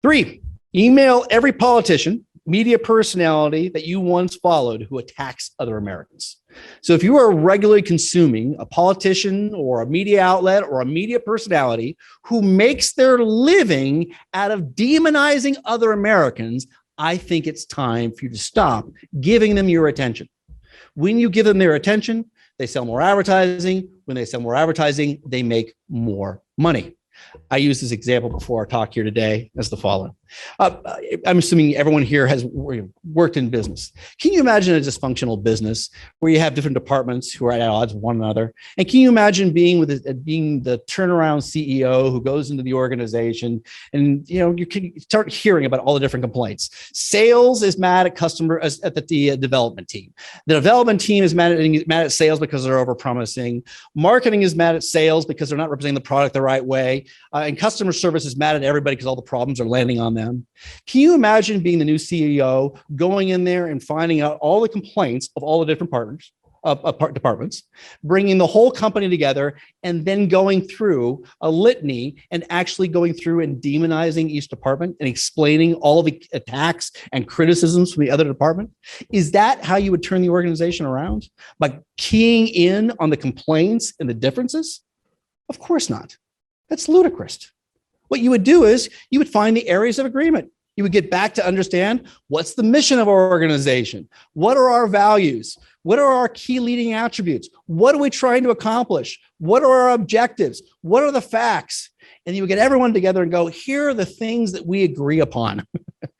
3, email every politician, media personality that you once followed who attacks other Americans. So if you are regularly consuming a politician or a media outlet or a media personality who makes their living out of demonizing other Americans, I think it's time for you to stop giving them your attention. When you give them their attention, they sell more advertising. When they sell more advertising, they make more money. I used this example before our talk here today as the following. I'm assuming everyone here has worked in business. Can you imagine a dysfunctional business where you have different departments who are at odds with one another? And can you imagine being the turnaround CEO who goes into the organization and you can start hearing about all the different complaints? Sales is mad at at the development team. The development team is mad at sales because they're overpromising. Marketing is mad at sales because they're not representing the product the right way. And customer service is mad at everybody because all the problems are landing on them. Can you imagine being the new CEO, going in there and finding out all the complaints of all the different departments, bringing the whole company together, and then going through a litany and actually going through and demonizing each department and explaining all the attacks and criticisms from the other department? Is that how you would turn the organization around? By keying in on the complaints and the differences? Of course not. That's ludicrous. What you would do is you would find the areas of agreement. You would get back to understand what's the mission of our organization? What are our values? What are our key leading attributes? What are we trying to accomplish? What are our objectives? What are the facts? And you would get everyone together and go, here are the things that we agree upon.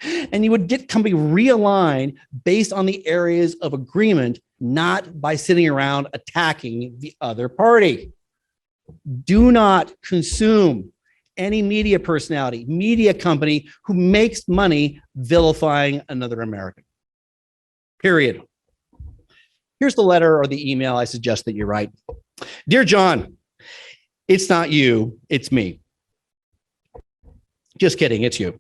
And you would get company realigned based on the areas of agreement, not by sitting around attacking the other party. Do not consume any media personality, media company who makes money vilifying another American. Period. Here's the letter or the email I suggest that you write. Dear John, it's not you, it's me. Just kidding, it's you.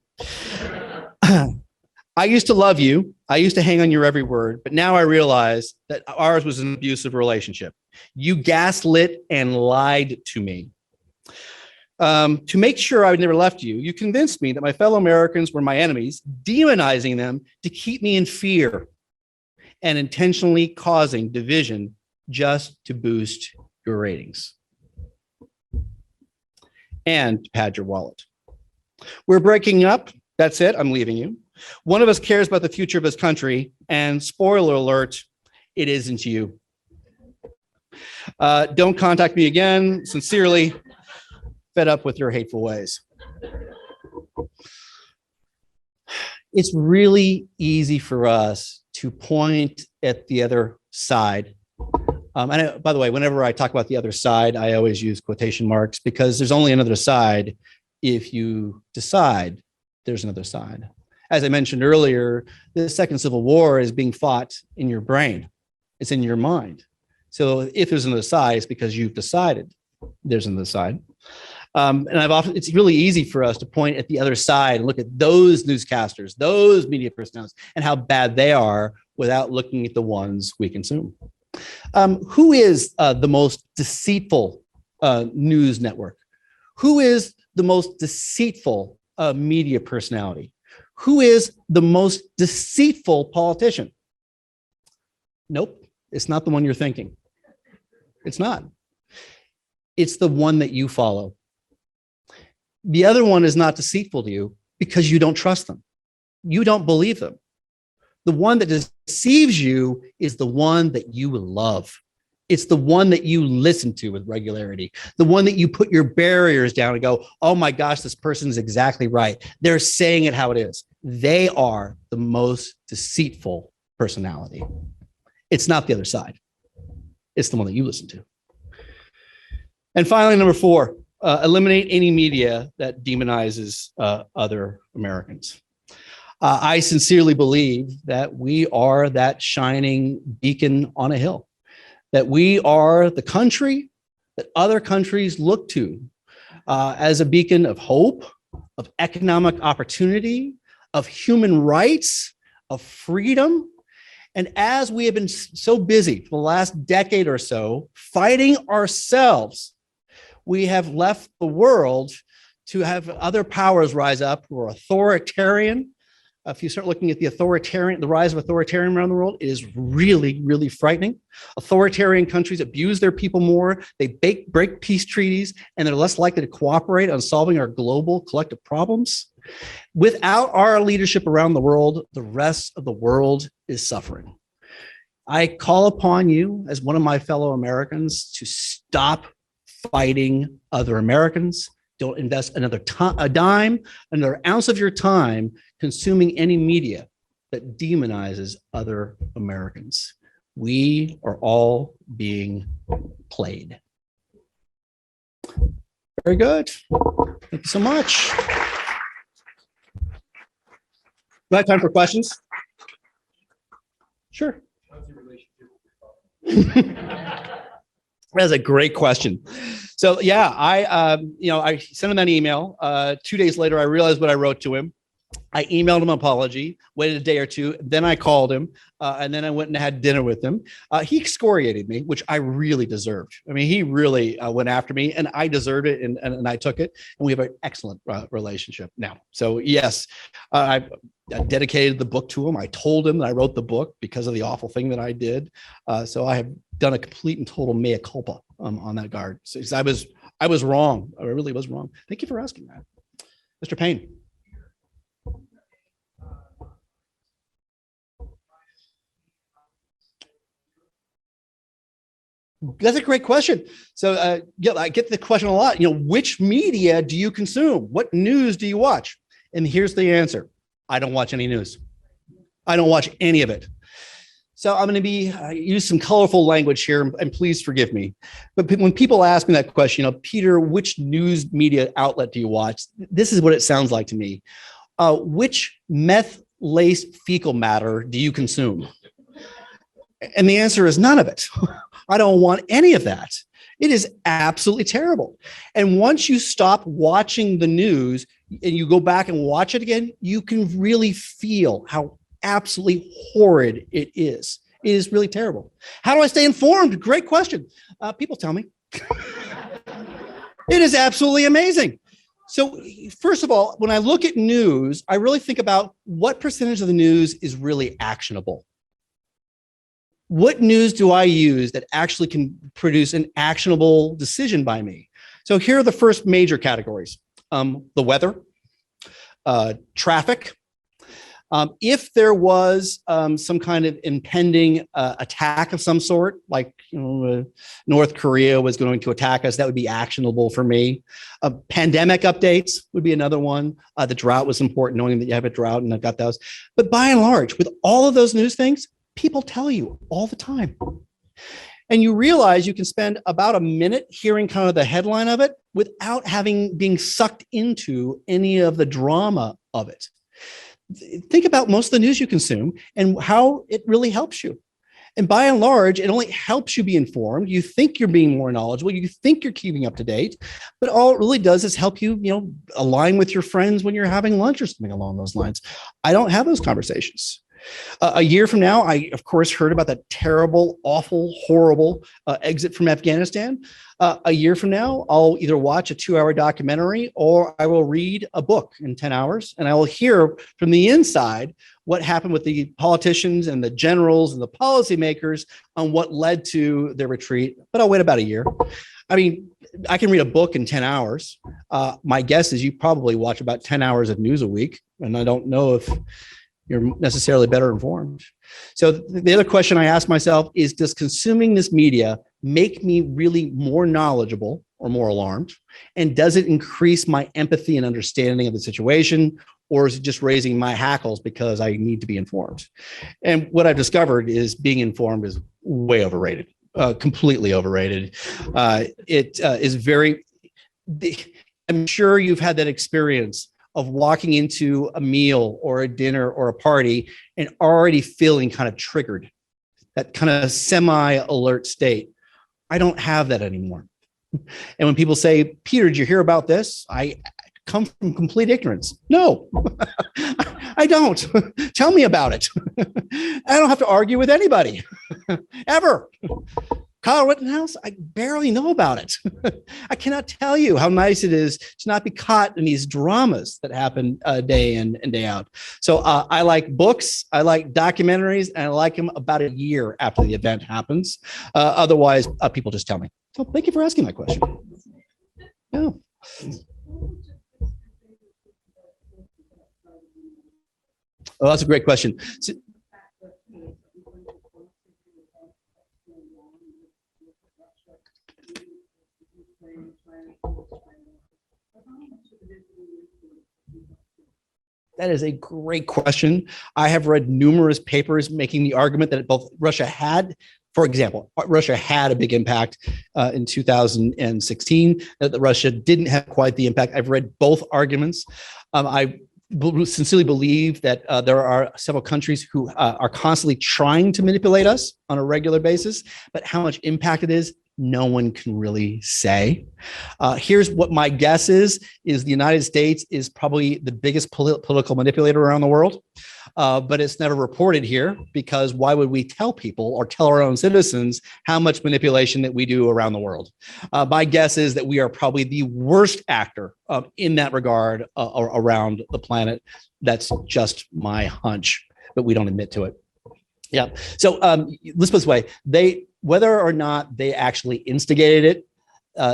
I used to love you. I used to hang on your every word, but now I realize that ours was an abusive relationship. You gaslit and lied to me. To make sure I never left you, you convinced me that my fellow Americans were my enemies, demonizing them to keep me in fear and intentionally causing division just to boost your ratings and to pad your wallet. We're breaking up. That's it. I'm leaving you. One of us cares about the future of his country, and spoiler alert, it isn't you. Don't contact me again. Sincerely, fed up with your hateful ways. It's really easy for us to point at the other side. And by the way, whenever I talk about the other side, I always use quotation marks because there's only another side if you decide there's another side. As I mentioned earlier, the second civil war is being fought in your brain. It's in your mind. So if there's another side, it's because you've decided there's another side. It's really easy for us to point at the other side and look at those newscasters, those media personalities, and how bad they are without looking at the ones we consume. Who is the most deceitful news network? Who is the most deceitful media personality? Who is the most deceitful politician? Nope, it's not the one you're thinking. It's not. It's the one that you follow. The other one is not deceitful to you because you don't trust them. You don't believe them. The one that deceives you is the one that you love. It's the one that you listen to with regularity, the one that you put your barriers down and go, oh my gosh, this person is exactly right. They're saying it how it is. They are the most deceitful personality. It's not the other side. It's the one that you listen to. And finally, number 4, eliminate any media that demonizes other Americans. I sincerely believe that we are that shining beacon on a hill, that we are the country that other countries look to as a beacon of hope, of economic opportunity, of human rights, of freedom. And as we have been so busy for the last decade or so fighting ourselves, we have left the world to have other powers rise up who are authoritarian. If you start looking at the rise of authoritarian around the world, it is really, really frightening. Authoritarian countries abuse their people more. They break peace treaties, and they're less likely to cooperate on solving our global collective problems. Without our leadership around the world, the rest of the world is suffering. I call upon you as one of my fellow Americans to stop fighting other Americans. Don't invest another a dime, another ounce of your time consuming any media that demonizes other Americans. We are all being played. Very good. Thank you so much. Do I have time for questions? Sure. That's a great question. So yeah, I sent him that email. 2 days later, I realized what I wrote to him. I emailed him an apology, waited a day or two, then I called him, and then I went and had dinner with him. He excoriated me, which I really deserved. I mean, he really went after me, and I deserved it, and I took it, and we have an excellent relationship now. So yes, I dedicated the book to him. I told him that I wrote the book because of the awful thing that I did. So I have done a complete and total mea culpa on that regard. So I was wrong. I really was wrong. Thank you for asking that, Mr. Payne. That's a great question. So yeah, I get the question a lot. Which media do you consume? What news do you watch? And here's the answer. I don't watch any news. I don't watch any of it. So I'm going to use some colorful language here, and please forgive me. But when people ask me that question, Peter, which news media outlet do you watch? This is what it sounds like to me. Which meth-laced fecal matter do you consume? And the answer is none of it. I don't want any of that. It is absolutely terrible. And once you stop watching the news and you go back and watch it again, you can really feel how absolutely horrid it is. It is really terrible. How do I stay informed? Great question. People tell me. It is absolutely amazing. So first of all, when I look at news, I really think about what percentage of the news is really actionable. What news do I use that actually can produce an actionable decision by me? So here are the first major categories. The weather, traffic. If there was some kind of impending attack of some sort, like North Korea was going to attack us, that would be actionable for me. Pandemic updates would be another one. The drought was important, knowing that you have a drought, and I've got those. But by and large, with all of those news things, people tell you all the time. And you realize you can spend about a minute hearing kind of the headline of it without being sucked into any of the drama of it. Think about most of the news you consume and how it really helps you. And by and large, it only helps you be informed. You think you're being more knowledgeable. You think you're keeping up to date, but all it really does is help you, align with your friends when you're having lunch or something along those lines. I don't have those conversations. A year from now, I, of course, heard about that terrible, awful, horrible exit from Afghanistan. A year from now, I'll either watch a 2-hour documentary or I will read a book in 10 hours, and I will hear from the inside what happened with the politicians and the generals and the policymakers on what led to their retreat. But I'll wait about a year. I mean, I can read a book in 10 hours. My guess is you probably watch about 10 hours of news a week, and I don't know if you're necessarily better informed. So the other question I ask myself is, does consuming this media make me really more knowledgeable or more alarmed? And does it increase my empathy and understanding of the situation? Or is it just raising my hackles because I need to be informed? And what I've discovered is being informed is way overrated, completely overrated. It is very, I'm sure you've had that experience of walking into a meal or a dinner or a party and already feeling kind of triggered, that kind of semi-alert state. I don't have that anymore. And when people say, Peter, did you hear about this? I come from complete ignorance. No, I don't. Tell me about it. I don't have to argue with anybody, ever. Kyle Rittenhouse, I barely know about it. I cannot tell you how nice it is to not be caught in these dramas that happen day in and day out. So I like books, I like documentaries, and I like them about a year after the event happens. Otherwise, people just tell me. So thank you for asking that question. Yeah. Oh, that's a great question. So, that is a great question. I have read numerous papers making the argument that both Russia had, for example, Russia had a big impact in 2016, that Russia didn't have quite the impact. I've read both arguments. I sincerely believe that there are several countries who are constantly trying to manipulate us on a regular basis, but how much impact it is, no one can really say. Here's what my guess is the United States is probably the biggest political manipulator around the world, but it's never reported here because why would we tell people or tell our own citizens how much manipulation that we do around the world? My guess is that we are probably the worst actor in that regard around the planet. That's just my hunch, but we don't admit to it. Yeah. So let's put it this way. Whether or not they actually instigated it,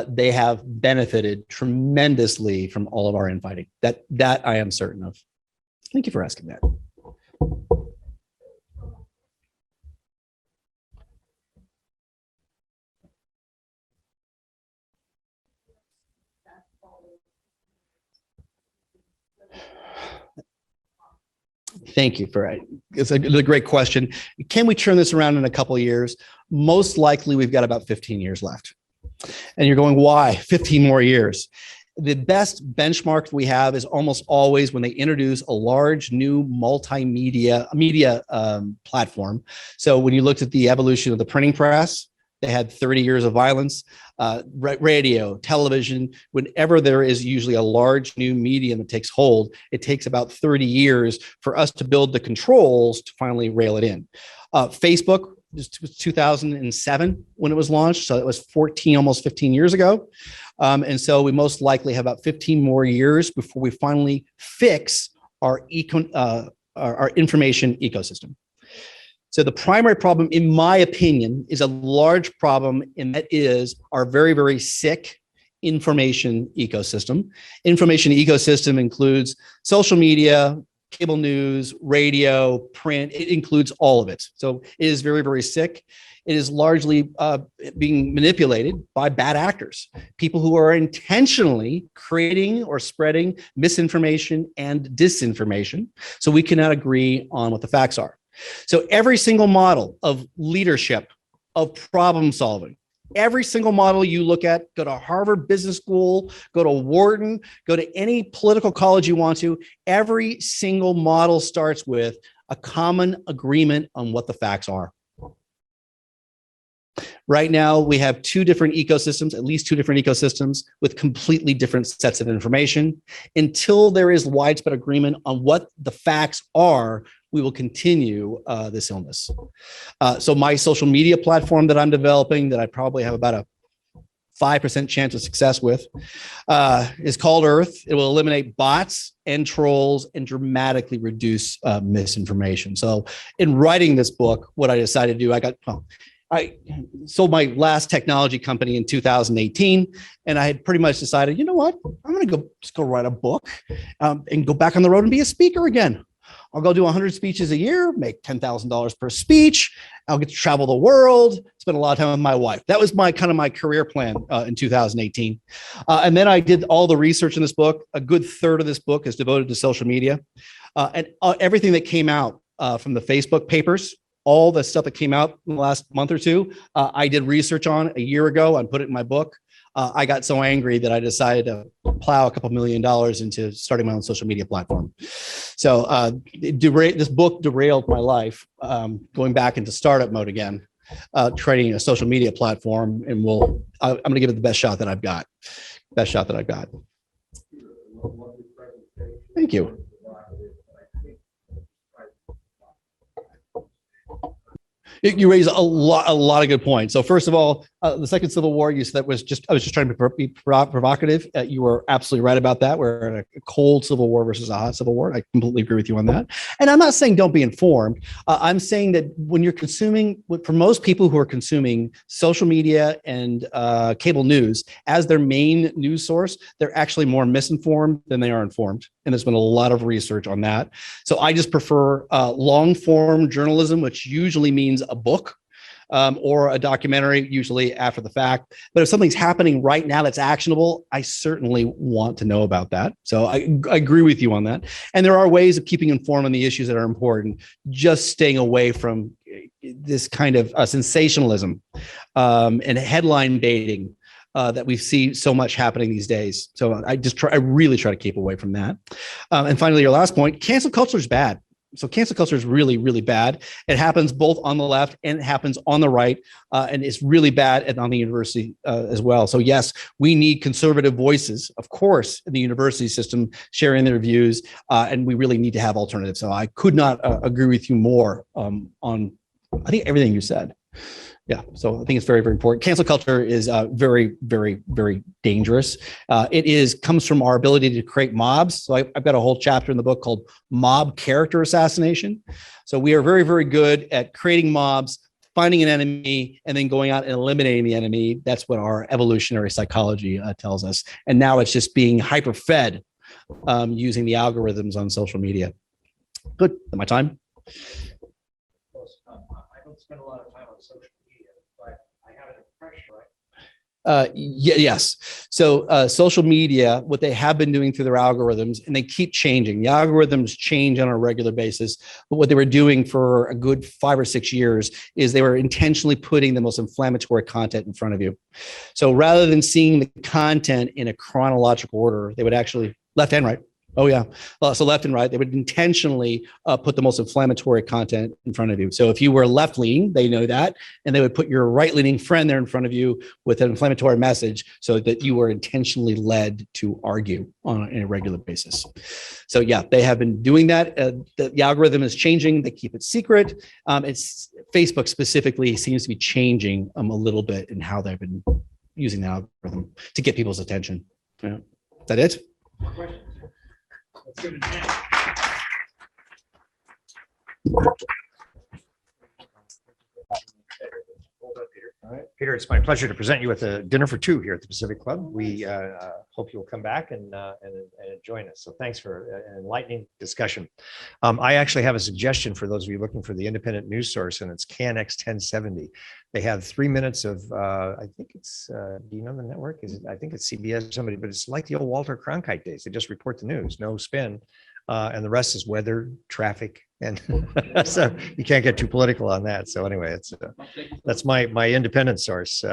they have benefited tremendously from all of our infighting. That I am certain of. Thank you for asking that. Thank you for it. It's a great question. Can we turn this around in a couple of years? Most likely, we've got about 15 years left. And you're going, why 15 more years? The best benchmark we have is almost always when they introduce a large new multimedia platform. So when you looked at the evolution of the printing press, they had 30 years of violence, radio, television. Whenever there is usually a large new medium that takes hold, it takes about 30 years for us to build the controls to finally rail it in. Facebook was 2007 when it was launched. So it was almost 15 years ago. And so we most likely have about 15 more years before we finally fix our information ecosystem. So the primary problem, in my opinion, is a large problem, and that is our very, very sick information ecosystem. Information ecosystem includes social media, cable news, radio, print. It includes all of it. So it is very, very sick. It is largely being manipulated by bad actors, people who are intentionally creating or spreading misinformation and disinformation. So we cannot agree on what the facts are. So every single model of leadership of problem solving. Every single model you look at, go to Harvard Business School, go to Wharton, go to any political college you want to, every single model starts with a common agreement on what the facts are. Right now, we have two different ecosystems, at least two different ecosystems with completely different sets of information. Until there is widespread agreement on what the facts are, we will continue this illness. So my social media platform that I'm developing, that I probably have about a 5% chance of success with, is called Earth. It will eliminate bots and trolls and dramatically reduce misinformation. So in writing this book, what I decided to do, I sold my last technology company in 2018, and I had pretty much decided, you know what, I'm going to go write a book and go back on the road and be a speaker again. I'll go do 100 speeches a year, make $10,000 per speech. I'll get to travel the world, spend a lot of time with my wife. That was my career plan in 2018. And then I did all the research in this book. A good third of this book is devoted to social media. And everything that came out from the Facebook papers, all the stuff that came out in the last month or two, I did research on a year ago and put it in my book. I got so angry that I decided to plow a couple $1 million into starting my own social media platform. So this book derailed my life, going back into startup mode again, creating a social media platform, and I'm going to give it the best shot that I've got. Thank you. You raise a lot of good points. So first of all, the Second Civil War, you said I was just trying to be provocative. You were absolutely right about that. We're in a cold Civil War versus a hot Civil War. I completely agree with you on that. And I'm not saying don't be informed. I'm saying that when you're consuming, for most people who are consuming social media and cable news as their main news source, they're actually more misinformed than they are informed. And there's been a lot of research on that. So I just prefer long form journalism, which usually means a book or a documentary, usually after the fact. But if something's happening right now that's actionable, I certainly want to know about that. So I agree with you on that. And there are ways of keeping informed on the issues that are important, just staying away from this kind of sensationalism and headline baiting that we see so much happening these days. So I really try to keep away from that. And finally, your last point, cancel culture is bad. So cancel culture is really, really bad. It happens both on the left and it happens on the right. And it's really bad on the university as well. So yes, we need conservative voices, of course, in the university system sharing their views. And we really need to have alternatives. So I could not agree with you more on, I think, everything you said. Yeah, so I think it's very, very important. Cancel culture is very, very, very dangerous. It comes from our ability to create mobs. So I've got a whole chapter in the book called Mob Character Assassination. So we are very, very good at creating mobs, finding an enemy, and then going out and eliminating the enemy. That's what our evolutionary psychology tells us. And now it's just being hyper-fed using the algorithms on social media. Good. My time? I don't spend a lot of time on social media, but I have an impression, right? Yes. So social media, what they have been doing through their algorithms, and they keep changing. The algorithms change on a regular basis. But what they were doing for a good 5 or 6 years is they were intentionally putting the most inflammatory content in front of you. So rather than seeing the content in a chronological order, they would actually left and right. Oh, yeah. So left and right, they would intentionally put the most inflammatory content in front of you. So if you were left leaning, they know that, and they would put your right leaning friend there in front of you with an inflammatory message so that you were intentionally led to argue on a regular basis. So yeah, they have been doing that. The algorithm is changing. They keep it secret. It's Facebook specifically seems to be changing a little bit in how they've been using the algorithm to get people's attention. Yeah. Is that it? Let's give it a chance. All right, Peter, it's my pleasure to present you with a dinner for two here at the Pacific Club. We hope you'll come back and join us. So thanks for an enlightening discussion. I actually have a suggestion for those of you looking for the independent news source, and it's KNX 1070. They have 3 minutes of, I think it's, do you know the network? I think it's CBS or somebody, but it's like the old Walter Cronkite days. They just report the news, no spin. And the rest is weather, traffic, and so you can't get too political on that. So anyway, that's my independent source.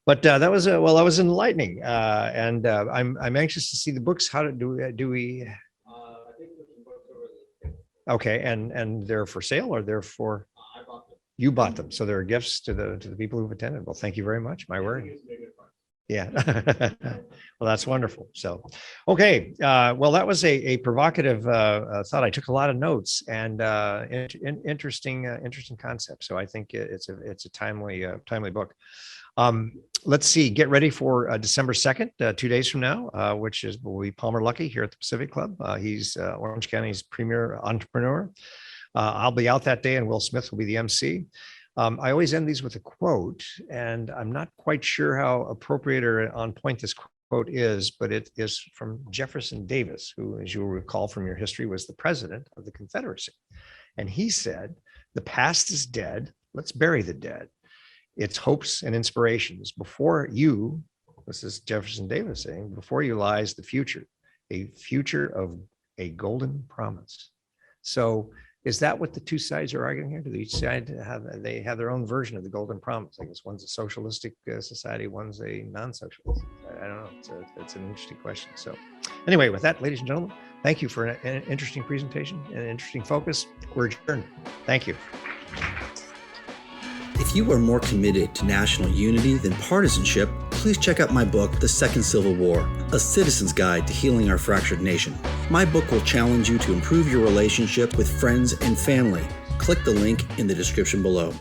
But that was that was enlightening, and I'm anxious to see the books. How do we? Okay, and they're for sale, or they're for? You bought them, so they're gifts to the people who've attended. Well, thank you very much. My word. Yeah. Well, that's wonderful. So, okay. Well, that was a provocative thought. I took a lot of notes and interesting concept. So I think it's a timely book. Let's see. Get ready for December 2nd, 2 days from now, which will be Palmer Luckey here at the Pacific Club. He's Orange County's premier entrepreneur. I'll be out that day, and Will Smith will be the MC. I always end these with a quote, and I'm not quite sure how appropriate or on point this quote is, but it is from Jefferson Davis, who, as you'll recall from your history, was the president of the Confederacy. And he said, "The past is dead. Let's bury the dead. Its hopes and inspirations. Before you," this is Jefferson Davis saying, "before you lies the future, a future of a golden promise." So is that what the two sides are arguing here? Do each side have their own version of the golden promise? I guess one's a socialistic society, one's a non-socialist. I don't know. It's an interesting question. So anyway, with that, ladies and gentlemen, thank you for an interesting presentation and an interesting focus. We're adjourned. Thank you. If you are more committed to national unity than partisanship, please check out my book, The Second Civil War, A Citizen's Guide to Healing Our Fractured Nation. My book will challenge you to improve your relationship with friends and family. Click the link in the description below.